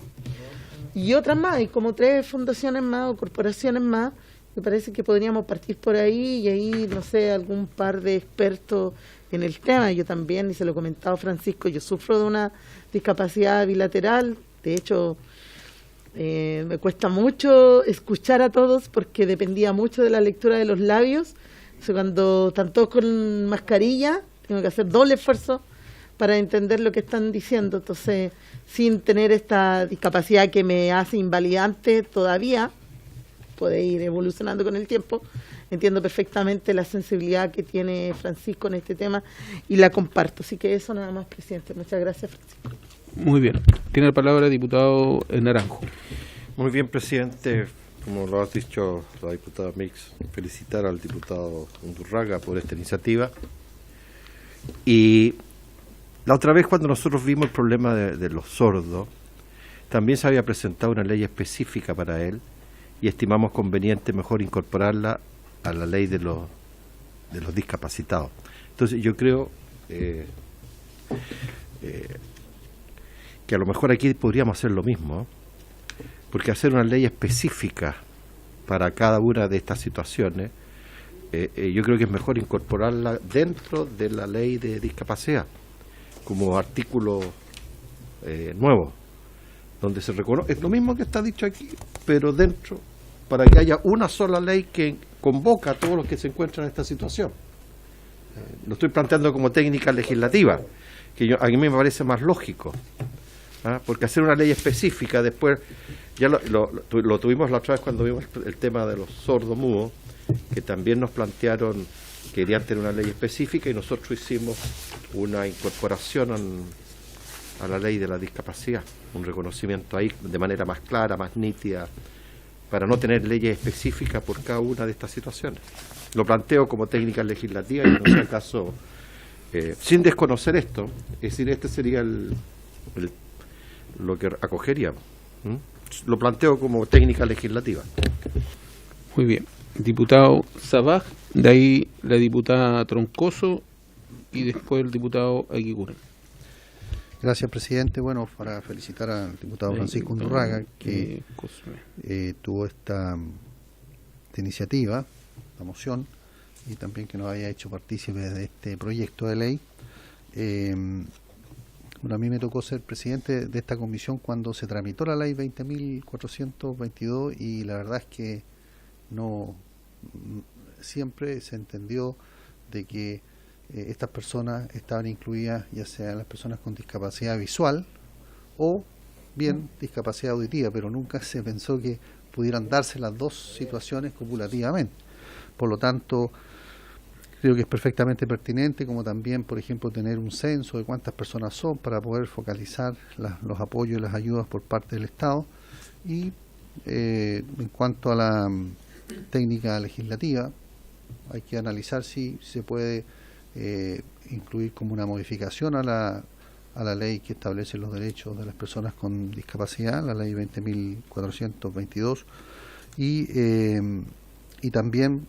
y otras más, y como 3 fundaciones más o corporaciones más. Me parece que podríamos partir por ahí y ahí, no sé, algún par de expertos en el tema. Yo también, y se lo he comentado a Francisco, yo sufro de una discapacidad bilateral. De hecho, me cuesta mucho escuchar a todos porque dependía mucho de la lectura de los labios. O sea, cuando están todos con mascarilla, tengo que hacer doble esfuerzo para entender lo que están diciendo. Entonces, sin tener esta discapacidad que me hace invalidante todavía, puede ir evolucionando con el tiempo, entiendo perfectamente la sensibilidad que tiene Francisco en este tema y la comparto. Así que eso nada más, presidente. Muchas gracias, Francisco. Muy bien. Tiene la palabra el diputado Naranjo. Muy bien, presidente. Como lo has dicho la diputada Mix, felicitar al diputado Undurraga por esta iniciativa. Y la otra vez cuando nosotros vimos el problema de los sordos, también se había presentado una ley específica para él y estimamos conveniente mejor incorporarla a la ley de los discapacitados. Entonces yo creo que a lo mejor aquí podríamos hacer lo mismo, porque hacer una ley específica para cada una de estas situaciones, yo creo que es mejor incorporarla dentro de la ley de discapacidad, como artículo nuevo, donde se reconoce, es lo mismo que está dicho aquí, pero dentro, para que haya una sola ley que convoca a todos los que se encuentran en esta situación. Lo estoy planteando como técnica legislativa, que a mí me parece más lógico, porque hacer una ley específica después, ya lo tuvimos la otra vez cuando vimos el tema de los sordos-mudos, que también nos plantearon, querían tener una ley específica y nosotros hicimos una incorporación a la ley de la discapacidad, un reconocimiento ahí de manera más clara, más nítida, para no tener leyes específicas por cada una de estas situaciones. Lo planteo como técnica legislativa y no sea acaso, sin desconocer esto, es decir, este sería lo que acogeríamos. Lo planteo como técnica legislativa. Muy bien. Diputado Sabaj, de ahí la diputada Troncoso y después el diputado Aguiguren. Gracias, presidente. Bueno, para felicitar al diputado Francisco Undurraga, que tuvo esta iniciativa, la moción, y también que nos haya hecho partícipe de este proyecto de ley. Bueno, a mí me tocó ser presidente de esta comisión cuando se tramitó la ley 20.422 y la verdad es que no siempre se entendió de que estas personas estaban incluidas, ya sea las personas con discapacidad visual o bien discapacidad auditiva, pero nunca se pensó que pudieran darse las dos situaciones copulativamente. Por lo tanto, creo que es perfectamente pertinente, como también, por ejemplo, tener un censo de cuántas personas son para poder focalizar los apoyos y las ayudas por parte del Estado. Y en cuanto a la técnica legislativa, hay que analizar si se puede incluir como una modificación a la ley que establece los derechos de las personas con discapacidad, la ley 20.422, y también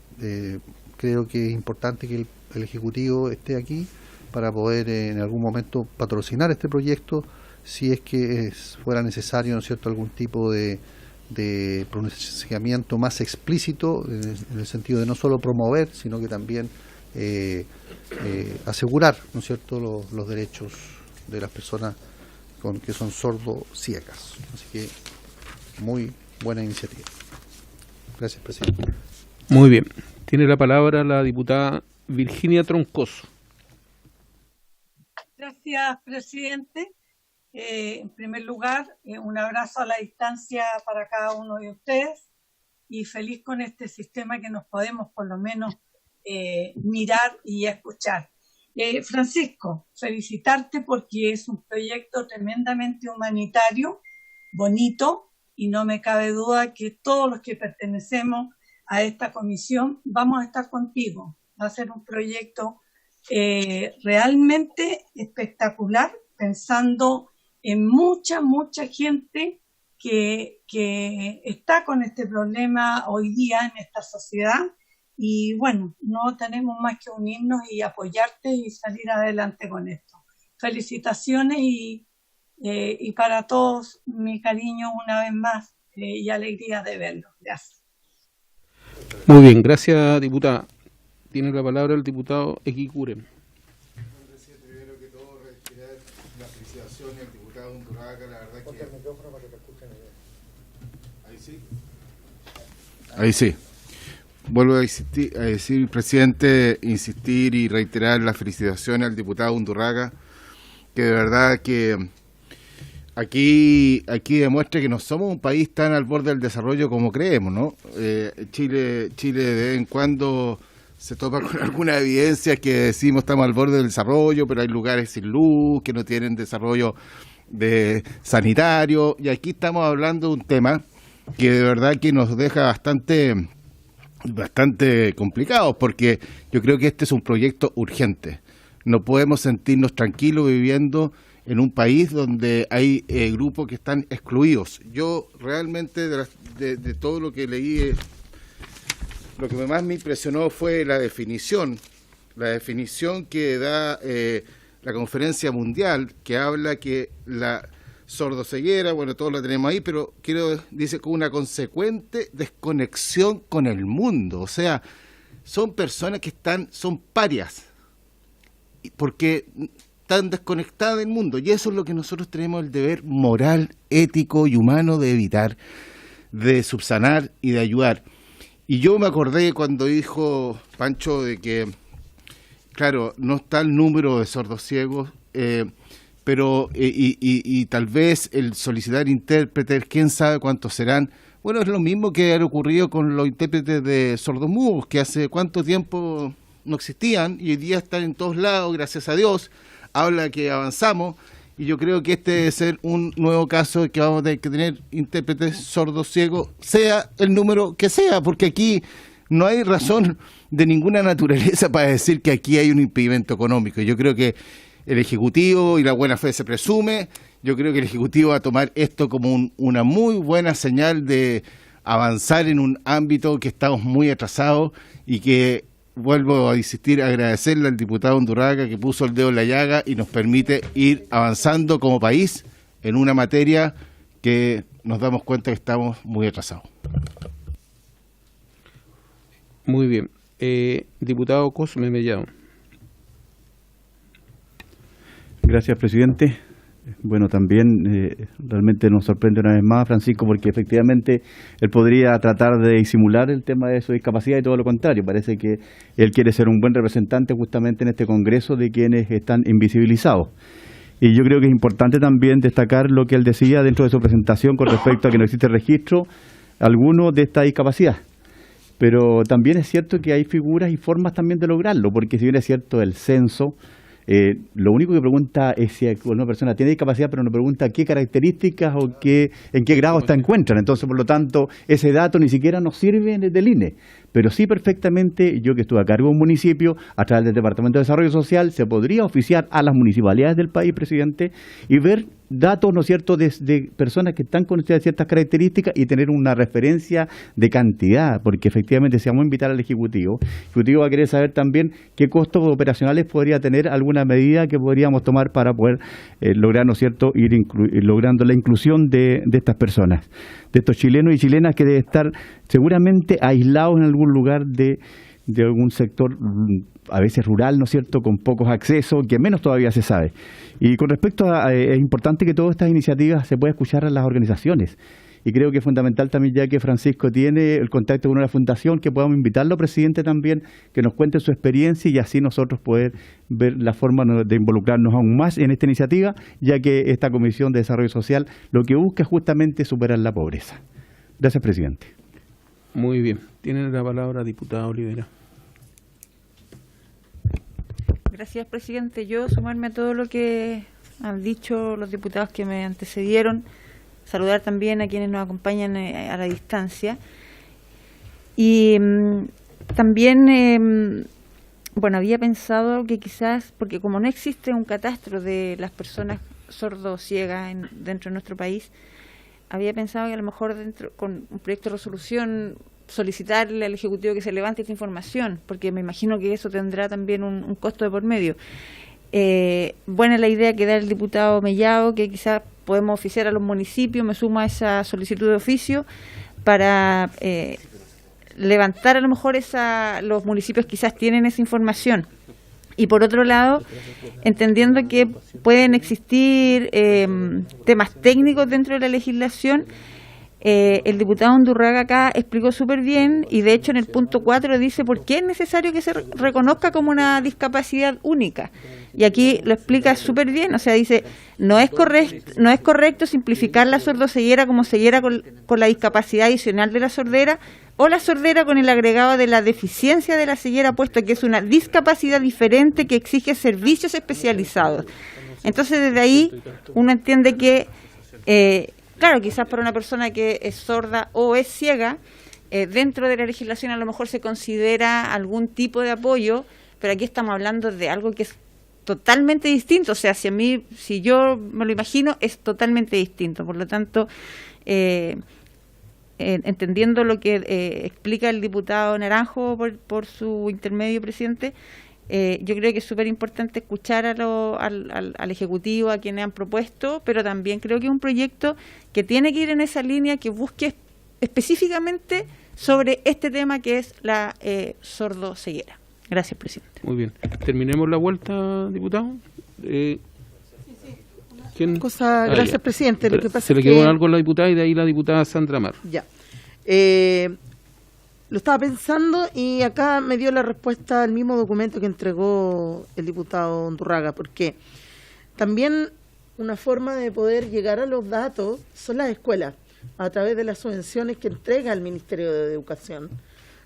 creo que es importante que el Ejecutivo esté aquí para poder en algún momento patrocinar este proyecto si es que fuera necesario, ¿no es cierto?, algún tipo de pronunciamiento más explícito en el sentido de no solo promover, sino que también asegurar, ¿no es cierto?, los derechos de las personas que son sordo-ciegas. Así que muy buena iniciativa. Gracias, presidente. Muy bien. Tiene la palabra la diputada Virginia Troncoso. Gracias, presidente. En primer lugar, un abrazo a la distancia para cada uno de ustedes y feliz con este sistema que nos podemos por lo menos mirar y escuchar. Francisco, felicitarte porque es un proyecto tremendamente humanitario bonito, y no me cabe duda que todos los que pertenecemos a esta comisión vamos a estar contigo. Va a ser un proyecto realmente espectacular, pensando en mucha gente que está con este problema hoy día en esta sociedad. Y bueno, no tenemos más que unirnos y apoyarte y salir adelante con esto. Felicitaciones y para todos mi cariño una vez más y alegría de verlos. Gracias. Muy bien, gracias, diputada. Tiene la palabra el diputado Equicuren. Primero que todo, retirar la felicitación al diputado Undurraga, la verdad que... Ahí sí. Ahí sí. Vuelvo a decir, presidente, insistir y reiterar las felicitaciones al diputado Undurraga, que de verdad que aquí demuestra que no somos un país tan al borde del desarrollo como creemos, ¿no? Chile de vez en cuando se topa con alguna evidencia que decimos estamos al borde del desarrollo, pero hay lugares sin luz, que no tienen desarrollo sanitario, y aquí estamos hablando de un tema que de verdad que nos deja bastante complicados, porque yo creo que este es un proyecto urgente. No podemos sentirnos tranquilos viviendo en un país donde hay grupos que están excluidos. Yo realmente de todo lo que leí, lo que más me impresionó fue la definición que da la Conferencia Mundial, que habla que la sordoceguera, bueno, todos lo tenemos ahí, pero dice con una consecuente desconexión con el mundo. O sea, son personas que son parias, porque están desconectadas del mundo, y eso es lo que nosotros tenemos el deber moral, ético y humano de evitar, de subsanar y de ayudar. Y yo me acordé cuando dijo Pancho de que, claro, no está el número de sordos ciegos, pero y tal vez el solicitar intérpretes, quién sabe cuántos serán. Bueno, es lo mismo que ha ocurrido con los intérpretes de sordomudos, que hace cuánto tiempo no existían y hoy día están en todos lados, gracias a Dios. Habla que avanzamos, y yo creo que este debe ser un nuevo caso que vamos a tener que tener intérpretes sordos ciegos, sea el número que sea, porque aquí no hay razón de ninguna naturaleza para decir que aquí hay un impedimento económico. Yo creo que el Ejecutivo, y la buena fe se presume, yo creo que el Ejecutivo va a tomar esto como una muy buena señal de avanzar en un ámbito que estamos muy atrasados, y que, vuelvo a insistir, agradecerle al diputado Undurraga que puso el dedo en la llaga y nos permite ir avanzando como país en una materia que nos damos cuenta que estamos muy atrasados. Muy bien. Diputado Cosme Mellado. Gracias, presidente. Bueno, también realmente nos sorprende una vez más, Francisco, porque efectivamente él podría tratar de disimular el tema de su discapacidad, y todo lo contrario. Parece que él quiere ser un buen representante justamente en este Congreso de quienes están invisibilizados. Y yo creo que es importante también destacar lo que él decía dentro de su presentación con respecto a que no existe registro alguno de esta discapacidad. Pero también es cierto que hay figuras y formas también de lograrlo, porque si bien es cierto el censo, lo único que pregunta es si una persona tiene discapacidad, pero no pregunta qué características o en qué grado se encuentran. Entonces, por lo tanto, ese dato ni siquiera nos sirve del INE. Pero sí, perfectamente, yo que estuve a cargo de un municipio, a través del Departamento de Desarrollo Social, se podría oficiar a las municipalidades del país, presidente, y ver datos, ¿no es cierto?, de personas que están con ciertas características, y tener una referencia de cantidad, porque efectivamente si vamos a invitar al Ejecutivo, el Ejecutivo va a querer saber también qué costos operacionales podría tener alguna medida que podríamos tomar para poder lograr, ¿no es cierto?, ir logrando la inclusión de estas personas, de estos chilenos y chilenas que deben estar seguramente aislados en algún lugar de algún sector, a veces rural, ¿no es cierto?, con pocos accesos, que menos todavía se sabe. Y con respecto a, es importante que todas estas iniciativas se puedan escuchar a las organizaciones. Y creo que es fundamental también, ya que Francisco tiene el contacto con una fundación, que podamos invitarlo, presidente, también, que nos cuente su experiencia, y así nosotros poder ver la forma de involucrarnos aún más en esta iniciativa, ya que esta Comisión de Desarrollo Social lo que busca es justamente superar la pobreza. Gracias, presidente. Muy bien. Tiene la palabra diputada Olivera. Gracias, presidente. Yo sumarme a todo lo que han dicho los diputados que me antecedieron. saludar también a quienes nos acompañan a la distancia. Y también, bueno, había pensado que quizás, porque como no existe un catastro de las personas sordo-ciegas dentro de nuestro país, había pensado que a lo mejor con un proyecto de resolución solicitarle al Ejecutivo que se levante esta información, porque me imagino que eso tendrá también un costo de por medio. Buena la idea que da el diputado Mellado, que quizás podemos oficiar a los municipios, me sumo a esa solicitud de oficio para levantar a lo mejor los municipios quizás tienen esa información. Y por otro lado, entendiendo que pueden existir temas técnicos dentro de la legislación, el diputado Undurraga acá explicó súper bien, y de hecho en el punto 4 dice por qué es necesario que se reconozca como una discapacidad única. Y aquí lo explica súper bien, o sea, dice, no es correcto simplificar la sordoceguera como ceguera con la discapacidad adicional de la sordera, o la sordera con el agregado de la deficiencia de la ceguera, puesto que es una discapacidad diferente que exige servicios especializados. Entonces desde ahí uno entiende que claro, quizás para una persona que es sorda o es ciega, dentro de la legislación a lo mejor se considera algún tipo de apoyo, pero aquí estamos hablando de algo que es totalmente distinto. O sea, si yo me lo imagino, es totalmente distinto. Por lo tanto, entendiendo lo que explica el diputado Naranjo por su intermedio, presidente, yo creo que es súper importante escuchar al Ejecutivo, a quienes han propuesto, pero también creo que es un proyecto que tiene que ir en esa línea, que busque específicamente sobre este tema que es la sordoceguera. Gracias, presidente. Muy bien. Terminemos la vuelta, diputado. Gracias, presidente. Lo que pasa se le es quedó que algo a la diputada y de ahí la diputada Sandra Mar. Ya. Lo estaba pensando y acá me dio la respuesta el mismo documento que entregó el diputado Undurraga, porque también una forma de poder llegar a los datos son las escuelas, a través de las subvenciones que entrega el Ministerio de Educación.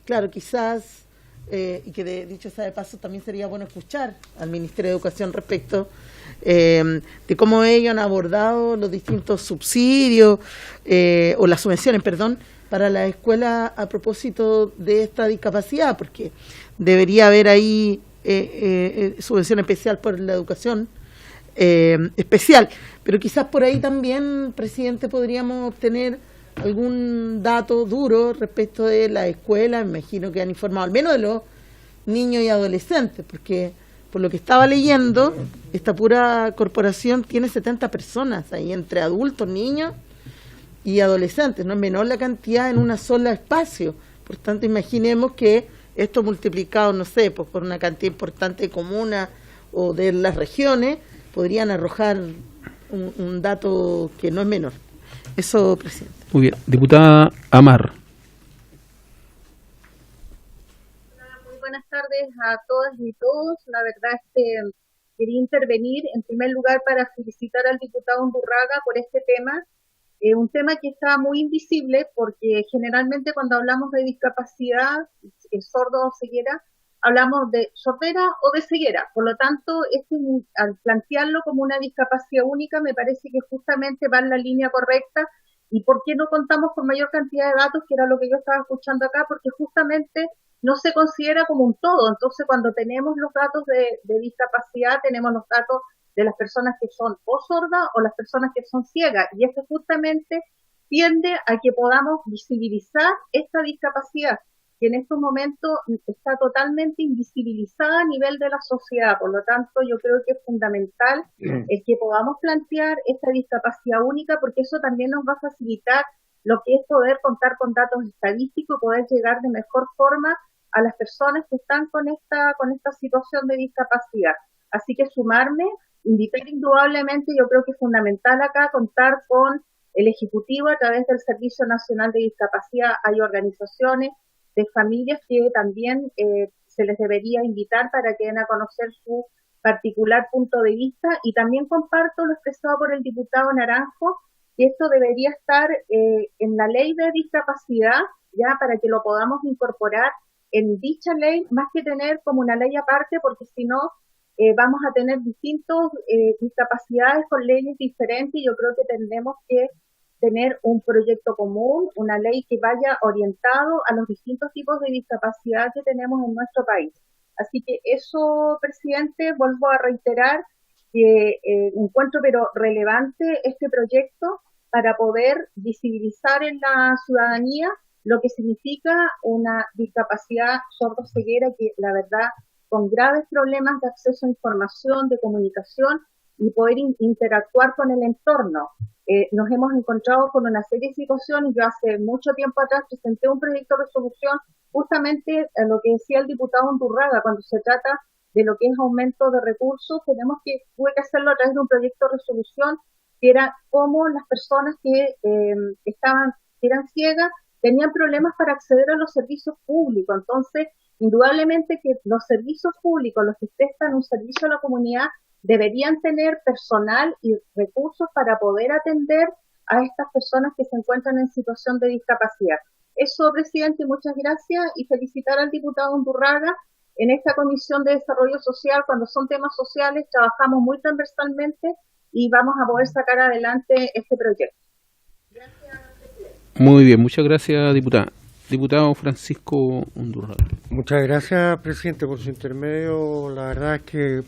Claro, quizás, y que dicho sea de paso, también sería bueno escuchar al Ministerio de Educación respecto de cómo ellos han abordado los distintos subsidios, o las subvenciones, perdón, para la escuela a propósito de esta discapacidad, porque debería haber ahí subvención especial por la educación especial. Pero quizás por ahí también, presidente, podríamos obtener algún dato duro respecto de la escuela. Me imagino que han informado al menos de los niños y adolescentes, porque por lo que estaba leyendo, esta pura corporación tiene 70 personas ahí, entre adultos, niños y adolescentes. No es menor la cantidad en una sola espacio. Por tanto, imaginemos que esto multiplicado, no sé, pues por una cantidad importante de comunas o de las regiones, podrían arrojar un dato que no es menor. Eso, presidente. Muy bien. Diputada Amar. Muy buenas tardes a todas y todos. La verdad es que quería intervenir en primer lugar para felicitar al diputado Undurraga por este tema. Un tema que está muy invisible, porque generalmente cuando hablamos de discapacidad, sordo o ceguera, hablamos de sordera o de ceguera. Por lo tanto, al plantearlo como una discapacidad única, me parece que justamente va en la línea correcta. ¿Y por qué no contamos con mayor cantidad de datos, que era lo que yo estaba escuchando acá? Porque justamente no se considera como un todo. Entonces, cuando tenemos los datos de discapacidad, tenemos los datos de las personas que son o sordas o las personas que son ciegas, y esto justamente tiende a que podamos visibilizar esta discapacidad, que en estos momentos está totalmente invisibilizada a nivel de la sociedad. Por lo tanto, yo creo que es fundamental el que podamos plantear esta discapacidad única, porque eso también nos va a facilitar lo que es poder contar con datos estadísticos y poder llegar de mejor forma a las personas que están con esta situación de discapacidad. Así que sumarme, invitar indudablemente, yo creo que es fundamental acá contar con el Ejecutivo a través del Servicio Nacional de Discapacidad. Hay organizaciones de familias que también se les debería invitar para que den a conocer su particular punto de vista, y también comparto lo expresado por el diputado Naranjo, que esto debería estar en la ley de discapacidad, ya para que lo podamos incorporar en dicha ley, más que tener como una ley aparte, porque si no vamos a tener distintas discapacidades con leyes diferentes, y yo creo que tendremos que tener un proyecto común, una ley que vaya orientado a los distintos tipos de discapacidad que tenemos en nuestro país. Así que eso, presidente, vuelvo a reiterar que encuentro pero relevante este proyecto para poder visibilizar en la ciudadanía lo que significa una discapacidad sordo-ceguera que, la verdad, con graves problemas de acceso a información, de comunicación y poder interactuar con el entorno. Nos hemos encontrado con una serie de situaciones. Yo hace mucho tiempo atrás presenté un proyecto de resolución justamente a lo que decía el diputado Undurraga, cuando se trata de lo que es aumento de recursos, tuve que hacerlo a través de un proyecto de resolución que era cómo las personas que eran ciegas tenían problemas para acceder a los servicios públicos. Entonces, indudablemente que los servicios públicos, los que prestan un servicio a la comunidad, deberían tener personal y recursos para poder atender a estas personas que se encuentran en situación de discapacidad. Eso, presidente, muchas gracias y felicitar al diputado Undurraga. En esta Comisión de Desarrollo Social, cuando son temas sociales, trabajamos muy transversalmente y vamos a poder sacar adelante este proyecto. Muy bien, muchas gracias, diputada. Diputado Francisco Undurraga. Muchas gracias, presidente, por su intermedio. La verdad es que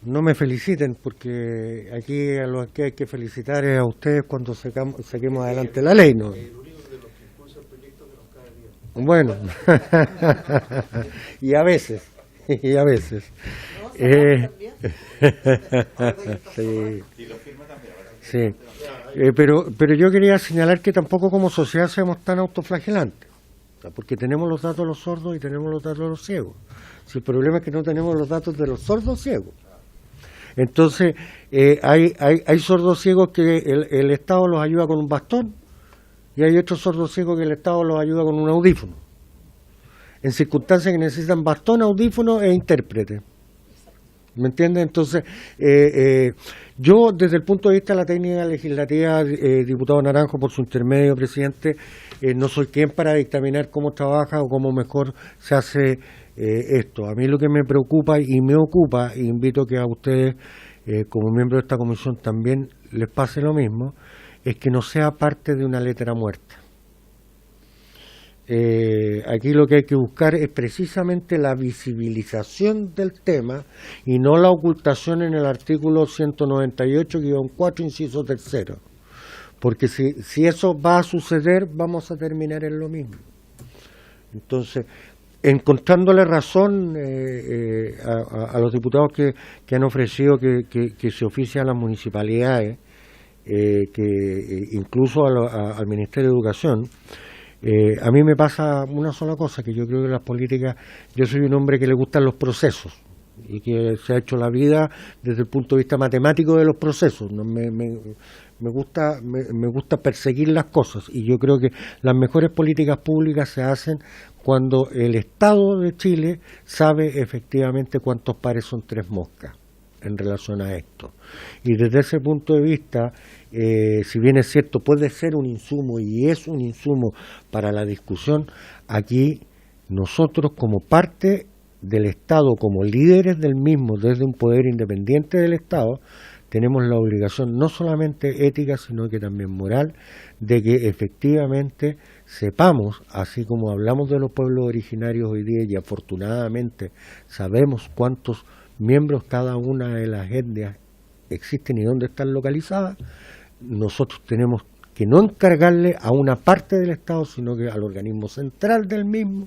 no me feliciten, porque aquí a los que hay que felicitar es a ustedes cuando saquemos adelante la ley, ¿no? Bueno, y a veces. Sí. Pero yo quería señalar que tampoco como sociedad seamos tan autoflagelantes, porque tenemos los datos de los sordos y tenemos los datos de los ciegos. Si el problema es que no tenemos los datos de los sordos ciegos. Entonces, hay sordos ciegos que el Estado los ayuda con un bastón, y hay otros sordos ciegos que el Estado los ayuda con un audífono, en circunstancias que necesitan bastón, audífono e intérprete. ¿Me entiende? Entonces, yo desde el punto de vista de la técnica legislativa, diputado Naranjo, por su intermedio, presidente, no soy quien para dictaminar cómo trabaja o cómo mejor se hace esto. A mí lo que me preocupa y me ocupa, e invito que a ustedes, como miembros de esta comisión, también les pase lo mismo, es que no sea parte de una letra muerta. Aquí lo que hay que buscar es precisamente la visibilización del tema y no la ocultación en el artículo 198-4, inciso 3, porque si eso va a suceder, vamos a terminar en lo mismo. Entonces, encontrándole razón a los diputados que han ofrecido que se oficie a las municipalidades, que incluso al Ministerio de Educación, a mí me pasa una sola cosa, que yo creo que las políticas, yo soy un hombre que le gustan los procesos y que se ha hecho la vida desde el punto de vista matemático de los procesos. ¿No? Me gusta perseguir las cosas, y yo creo que las mejores políticas públicas se hacen cuando el Estado de Chile sabe efectivamente cuántos pares son 3 moscas en relación a esto. Y desde ese punto de vista, si bien es cierto, puede ser un insumo y es un insumo para la discusión, aquí nosotros como parte del Estado, como líderes del mismo, desde un poder independiente del Estado, tenemos la obligación no solamente ética, sino que también moral, de que efectivamente sepamos, así como hablamos de los pueblos originarios hoy día, y afortunadamente sabemos cuántos miembros cada una de las etnias existen y dónde están localizadas, nosotros tenemos que no encargarle a una parte del Estado, sino que al organismo central del mismo,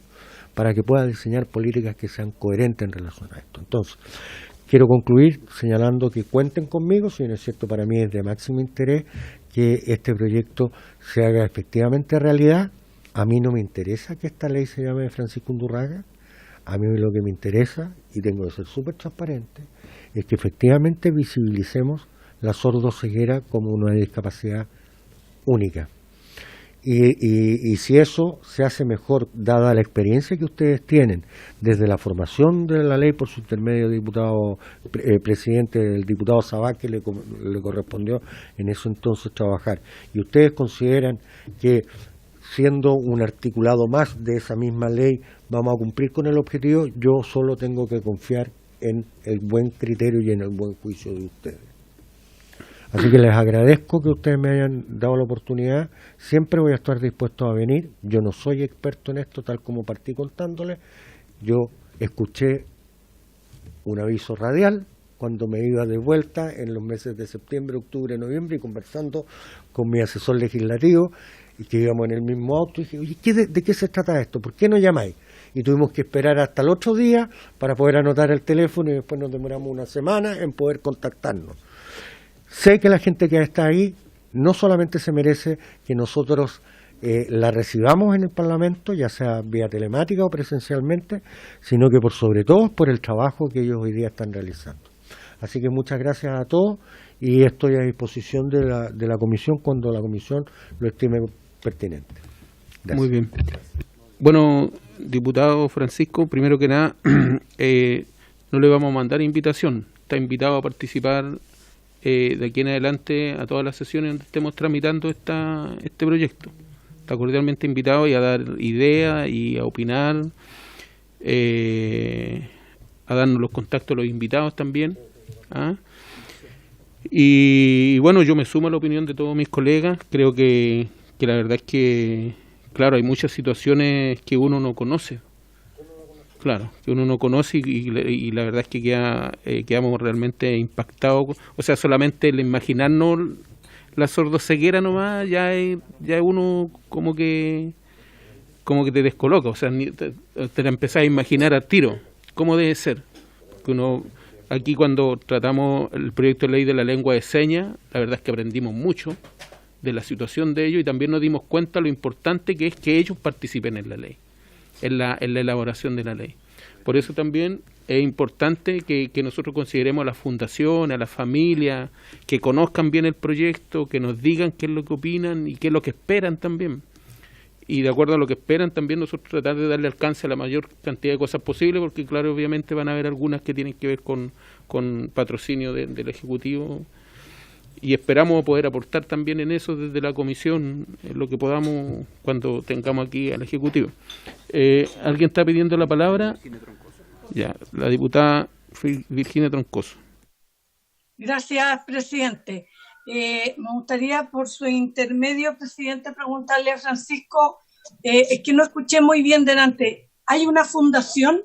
para que pueda diseñar políticas que sean coherentes en relación a esto. Entonces, quiero concluir señalando que cuenten conmigo, si bien es cierto, para mí es de máximo interés que este proyecto se haga efectivamente realidad. A mí no me interesa que esta ley se llame Francisco Undurraga. A mí lo que me interesa, y tengo que ser súper transparente, es que efectivamente visibilicemos la sordoceguera como una discapacidad única. Y si eso se hace mejor, dada la experiencia que ustedes tienen desde la formación de la ley por su intermedio, diputado presidente, el diputado Sabac, que le correspondió en eso entonces trabajar, y ustedes consideran que siendo un articulado más de esa misma ley vamos a cumplir con el objetivo, yo solo tengo que confiar en el buen criterio y en el buen juicio de ustedes. Así que les agradezco que ustedes me hayan dado la oportunidad. Siempre voy a estar dispuesto a venir. Yo no soy experto en esto, tal como partí contándoles. Yo escuché un aviso radial cuando me iba de vuelta en los meses de septiembre, octubre, noviembre, y conversando con mi asesor legislativo, y que íbamos en el mismo auto, y dije, oye, ¿de qué se trata esto? ¿Por qué no llamáis? Y tuvimos que esperar hasta el otro día para poder anotar el teléfono, y después nos demoramos una semana en poder contactarnos. Sé que la gente que está ahí no solamente se merece que nosotros la recibamos en el Parlamento, ya sea vía telemática o presencialmente, sino que por sobre todo por el trabajo que ellos hoy día están realizando. Así que muchas gracias a todos, y estoy a disposición de la comisión cuando la comisión lo estime pertinente. Gracias. Muy bien. Bueno, diputado Francisco, primero que nada, no le vamos a mandar invitación. Está invitado a participar de aquí en adelante a todas las sesiones donde estemos tramitando este proyecto. Está cordialmente invitado y a dar ideas y a opinar, a darnos los contactos de los invitados también. Y bueno, yo me sumo a la opinión de todos mis colegas. Creo que la verdad es que, claro, hay muchas situaciones que uno no conoce. Claro, que uno no conoce y la verdad es que quedamos realmente impactados. O sea, solamente el imaginarnos la sordoceguera nomás, ya uno como que te descoloca. O sea, te la empezás a imaginar al tiro. ¿Cómo debe ser? Que uno, aquí cuando tratamos el proyecto de ley de la lengua de señas, la verdad es que aprendimos mucho de la situación de ellos, y también nos dimos cuenta lo importante que es que ellos participen en la ley, en la elaboración de la ley. Por eso también es importante que nosotros consideremos a las fundaciones, a las familias, que conozcan bien el proyecto, que nos digan qué es lo que opinan y qué es lo que esperan también. Y de acuerdo a lo que esperan también nosotros tratar de darle alcance a la mayor cantidad de cosas posible, porque claro, obviamente van a haber algunas que tienen que ver con patrocinio del Ejecutivo, y esperamos poder aportar también en eso desde la comisión, en lo que podamos cuando tengamos aquí al Ejecutivo. ¿Alguien está pidiendo la palabra? Ya, la diputada Virginia Troncoso. Gracias, presidente. Me gustaría, por su intermedio, presidente, preguntarle a Francisco, es que no escuché muy bien delante. ¿Hay una fundación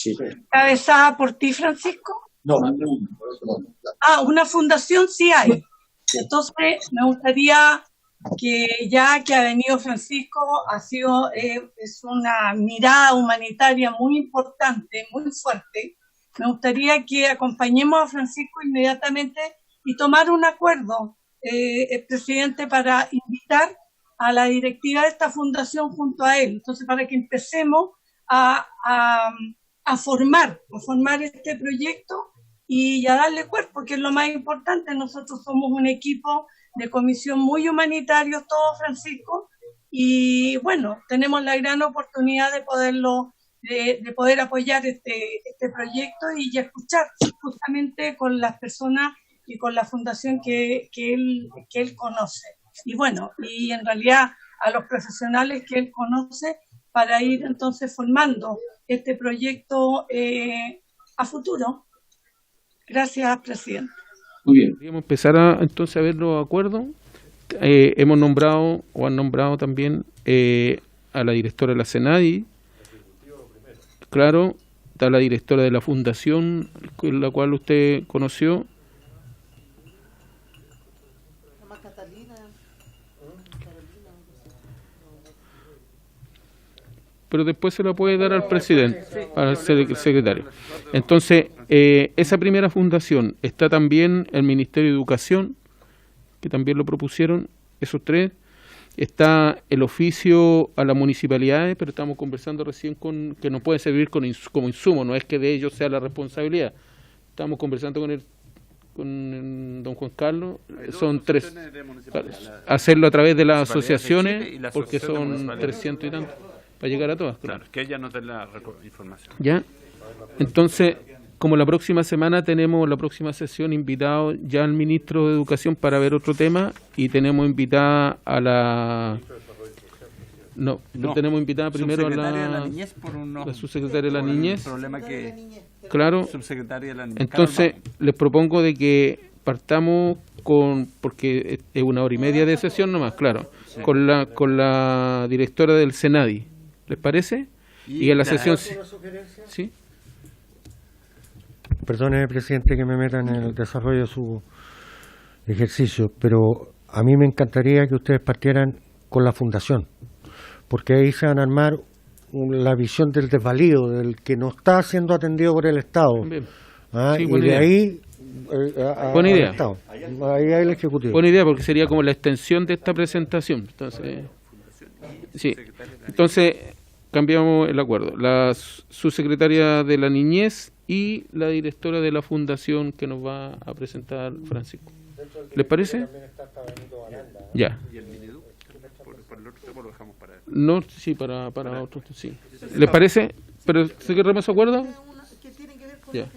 encabezada por ti, Francisco? No. Una fundación sí hay. Entonces, me gustaría que, ya que ha venido Francisco, es una mirada humanitaria muy importante, muy fuerte. Me gustaría que acompañemos a Francisco inmediatamente y tomar un acuerdo, presidente, para invitar a la directiva de esta fundación junto a él. Entonces, para que empecemos a formar este proyecto y a darle cuerpo, que es lo más importante. Nosotros somos un equipo de comisión muy humanitario, todos, Francisco, y bueno, tenemos la gran oportunidad de poder apoyar este proyecto y escuchar justamente con las personas y con la fundación que él conoce. Y bueno, y en realidad a los profesionales que él conoce, para ir entonces formando este proyecto a futuro. Gracias, presidente. Muy bien. Podríamos empezar entonces a ver los acuerdos. Hemos nombrado, o han nombrado también, a la directora de la Senadi. Claro, está la directora de la fundación, la cual usted conoció. Pero después se la puede dar al presidente, al secretario. Entonces, esa primera fundación, está también el Ministerio de Educación, que también lo propusieron, esos tres. Está el oficio a las municipalidades, pero estamos conversando recién que nos puede servir como insumo, no es que de ellos sea la responsabilidad. Estamos conversando con don Juan Carlos, son tres. Hacerlo a través de las asociaciones, porque son 300 y tantos. Para llegar a todas. Claro, que ella nos dé la información. Ya, entonces, como la próxima semana tenemos la próxima sesión invitado ya al ministro de Educación para ver otro tema, y tenemos invitada a la... No, tenemos invitada primero a la subsecretaria de la Niñez. Problema que... Claro. Subsecretaria de la Niñez. Entonces, les propongo de que partamos porque es 1 hora y media de sesión nomás, claro, Sí. con la directora del Senadi, ¿les parece? Y en la sesión... ¿Sí? Perdone, presidente, que me meta en el desarrollo de su ejercicio, pero a mí me encantaría que ustedes partieran con la fundación, porque ahí se van a armar la visión del desvalido, del que no está siendo atendido por el Estado. Sí, Y buena de idea. ahí Buena idea. al Estado. Ahí hay el Ejecutivo. Buena idea, porque sería como la extensión de esta presentación. Entonces, sí. Entonces, cambiamos el acuerdo. La subsecretaria de la Niñez y la directora de la Fundación que nos va a presentar Francisco. ¿Les parece? Ya. ¿Y el Mineduc? ¿Por el otro tema lo dejamos para él? No, sí, para otro, sí. ¿Les parece? ¿Pero se queremos acuerdo? Ya.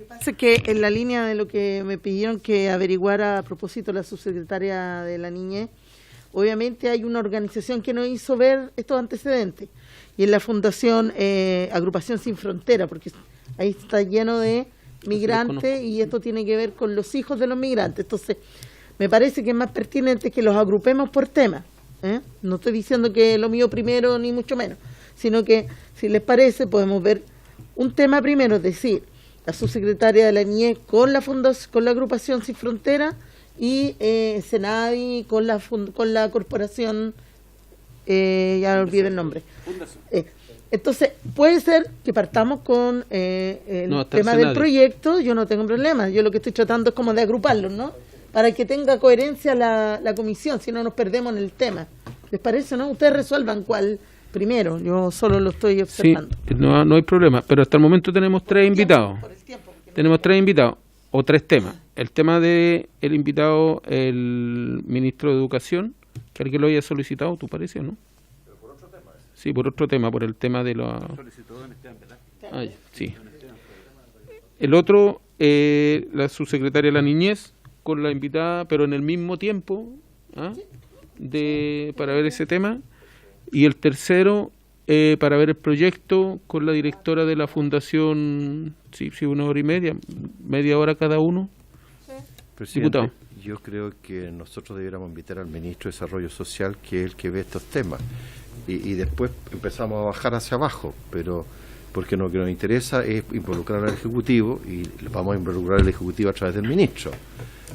Pasa que en la línea de lo que me pidieron que averiguara a propósito la subsecretaria de la Niñez, obviamente hay una organización que nos hizo ver estos antecedentes, y es la Fundación Agrupación Sin Frontera, porque ahí está lleno de migrantes y esto tiene que ver con los hijos de los migrantes. Entonces, me parece que es más pertinente que los agrupemos por tema. No estoy diciendo que lo mío primero, ni mucho menos, sino que, si les parece, podemos ver un tema primero, es decir, la subsecretaria de la Niñez con la Fundación, con la Agrupación Sin Frontera, y Senadi con la corporación, ya olvidé el nombre. Entonces, puede ser que partamos con el tema del proyecto. Yo no tengo problema, yo lo que estoy tratando es como de agruparlos, ¿no? Para que tenga coherencia la comisión, si no nos perdemos en el tema. ¿Les parece, no? Ustedes resuelvan cuál primero, yo solo lo estoy observando. Sí, no hay problema, pero hasta el momento tenemos 3 invitados. Tenemos 3 invitados, o 3 temas. El tema de el invitado, el ministro de Educación, que alguien lo haya solicitado, ¿tú parece o no? Pero por otro tema. Sí, por otro tema, por el tema de la... Solicitó en Esteban Velázquez. Ah, ya, sí. El otro, la subsecretaria de la Niñez, con la invitada, pero en el mismo tiempo, para ver ese tema. Y el tercero, para ver el proyecto, con la directora de la Fundación, sí, 1 hora y media hora cada uno. Presidente, Diputado. yo creo que nosotros debiéramos invitar al ministro de Desarrollo Social, que es el que ve estos temas, y después empezamos a bajar hacia abajo, pero porque lo que nos interesa es involucrar al Ejecutivo, y vamos a involucrar al Ejecutivo a través del ministro.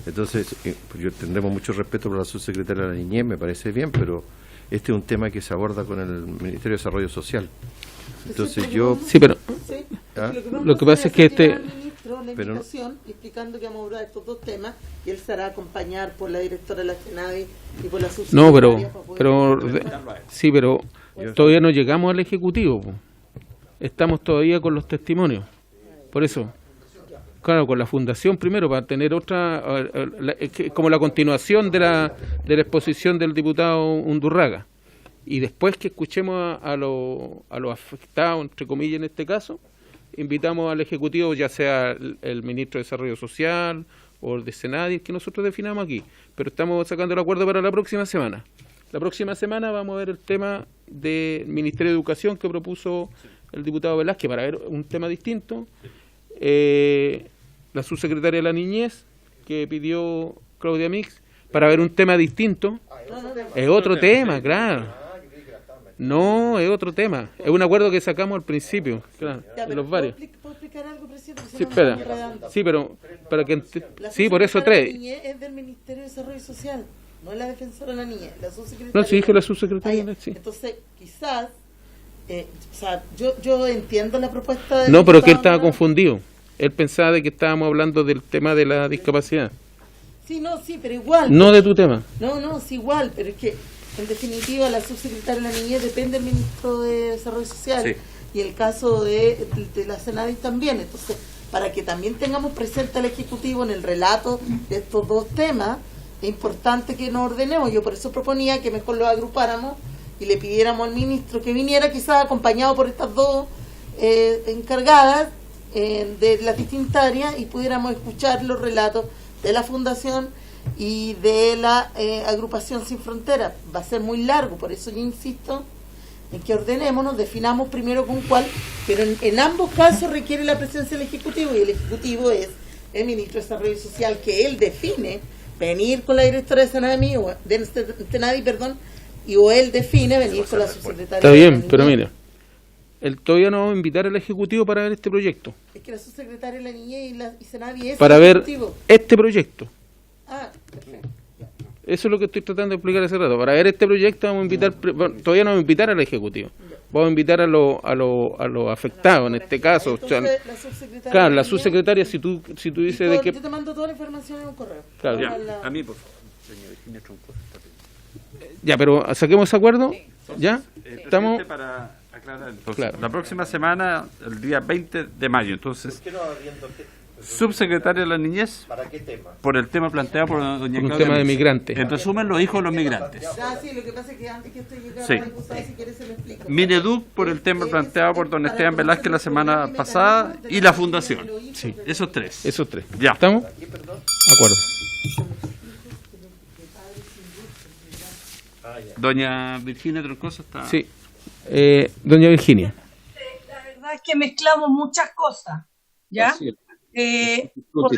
Entonces, yo tendremos mucho respeto por la subsecretaria de la Niñez, me parece bien, pero este es un tema que se aborda con el Ministerio de Desarrollo Social. Entonces yo... Sí, pero... ¿Ah? Lo que pasa es que La invitación, explicando que vamos a hablar de estos 2 temas, y él se hará acompañar por la directora de la Senadi y por la subsecretaria. Sí, pero todavía no llegamos al Ejecutivo, po. Estamos todavía con los testimonios, por eso, claro, con la Fundación primero, para tener otra, como la continuación de la exposición del diputado Undurraga, y después que escuchemos a los afectados, entre comillas en este caso, invitamos al Ejecutivo, ya sea el ministro de Desarrollo Social o el de Senadi, que nosotros definamos aquí, pero estamos sacando el acuerdo para la próxima semana. La próxima semana vamos a ver el tema del Ministerio de Educación que propuso el diputado Velázquez, para ver un tema distinto. La subsecretaria de la Niñez, que pidió Claudia Mix, para ver un tema distinto. Es otro tema, claro. No, es otro tema. Es un acuerdo que sacamos al principio, claro, de los varios. ¿Puedo explicar algo, presidente? Sí, espera. Sí, pero para que sí, por eso 3. La Niñez es del Ministerio de Desarrollo Social, no es la defensora de la Niñez. La subsecretaria. No, sí, dije la subsecretaria. Sí. Entonces, quizás, o sea, yo entiendo la propuesta de... No, pero que él estaba confundido. Él pensaba de que estábamos hablando del tema de la discapacidad. Sí, pero igual. No de tu tema. No, sí, igual, pero es que, en definitiva, la subsecretaria de la Niñez depende del ministro de Desarrollo Social, sí. Y el caso de la Senadi también. Entonces, para que también tengamos presente al Ejecutivo en el relato de estos 2 temas, es importante que nos ordenemos. Yo por eso proponía que mejor los agrupáramos y le pidiéramos al ministro que viniera, quizás acompañado por estas 2 encargadas de las distintas áreas, y pudiéramos escuchar los relatos de la Fundación y de la Agrupación Sin Frontera. Va a ser muy largo, por eso yo insisto en que ordenémonos, definamos primero con cuál, pero en ambos casos requiere la presencia del Ejecutivo, y el Ejecutivo es el ministro de Desarrollo Social, que él define, venir con la directora de Senadi, o él define venir con la subsecretaria. Está bien, pero mira, él todavía no vamos a invitar al Ejecutivo para ver este proyecto. Es que la subsecretaria de la niñez y Senadi es para el ver Ejecutivo. Este proyecto. Ah, perfecto. Eso es lo que estoy tratando de explicar hace rato. Para ver este proyecto vamos a invitar, bueno, todavía no vamos a invitar al Ejecutivo. Vamos a invitar a los afectados, en este caso. Entonces, la subsecretaria. Claro, la subsecretaria, si tú dices de que... Yo te mando toda la información en un correo. Claro. Ya, a mí, por favor, señor Virginia Troncoso. Ya, pero saquemos ese acuerdo. ¿Ya? Estamos... Para aclarar, entonces, Claro. la próxima semana, el día 20 de mayo, entonces... Subsecretaria de la Niñez. ¿Para qué tema? Por el tema planteado por doña Por un Claudia tema de Mix. migrantes. En resumen, los hijos de los migrantes. Ah, sí, lo que pasa es que antes que estoy llegando Sí. a la diputada, si quieres se lo explico. Mineduc por el tema planteado por don Esteban Velázquez la semana pasada y la fundación. Sí. Esos tres. Esos tres. Ya. ¿Estamos? De acuerdo. Doña Virginia Troncoso está... Sí. Doña Virginia. La verdad es que mezclamos muchas cosas, ¿ya? Por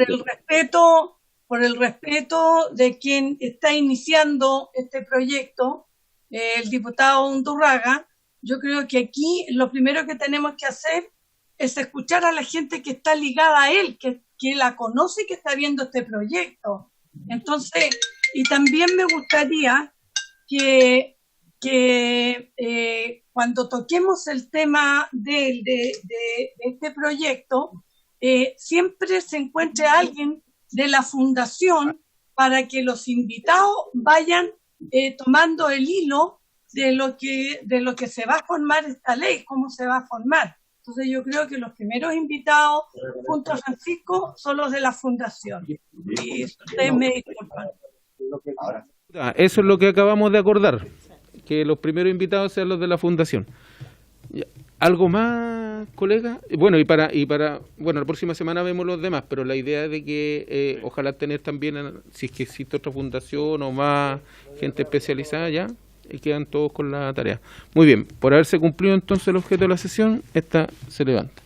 el respeto de quien está iniciando este proyecto, el diputado Undurraga, yo creo que aquí lo primero que tenemos que hacer es escuchar a la gente que está ligada a él, que la conoce y que está viendo este proyecto. Entonces, y también me gustaría que cuando toquemos el tema de este proyecto, siempre se encuentre alguien de la fundación para que los invitados vayan tomando el hilo de lo que se va a formar esta ley, cómo se va a formar. Entonces yo creo que los primeros invitados, junto a Francisco, son los de la fundación. Y ustedes me disculpan. Eso es lo que acabamos de acordar, que los primeros invitados sean los de la fundación. ¿Algo más, colega? Bueno, bueno, la próxima semana vemos los demás, pero la idea es de que ojalá tener también, si es que existe otra fundación o más gente especializada ya, y quedan todos con la tarea. Muy bien, por haberse cumplido entonces el objeto de la sesión, esta se levanta.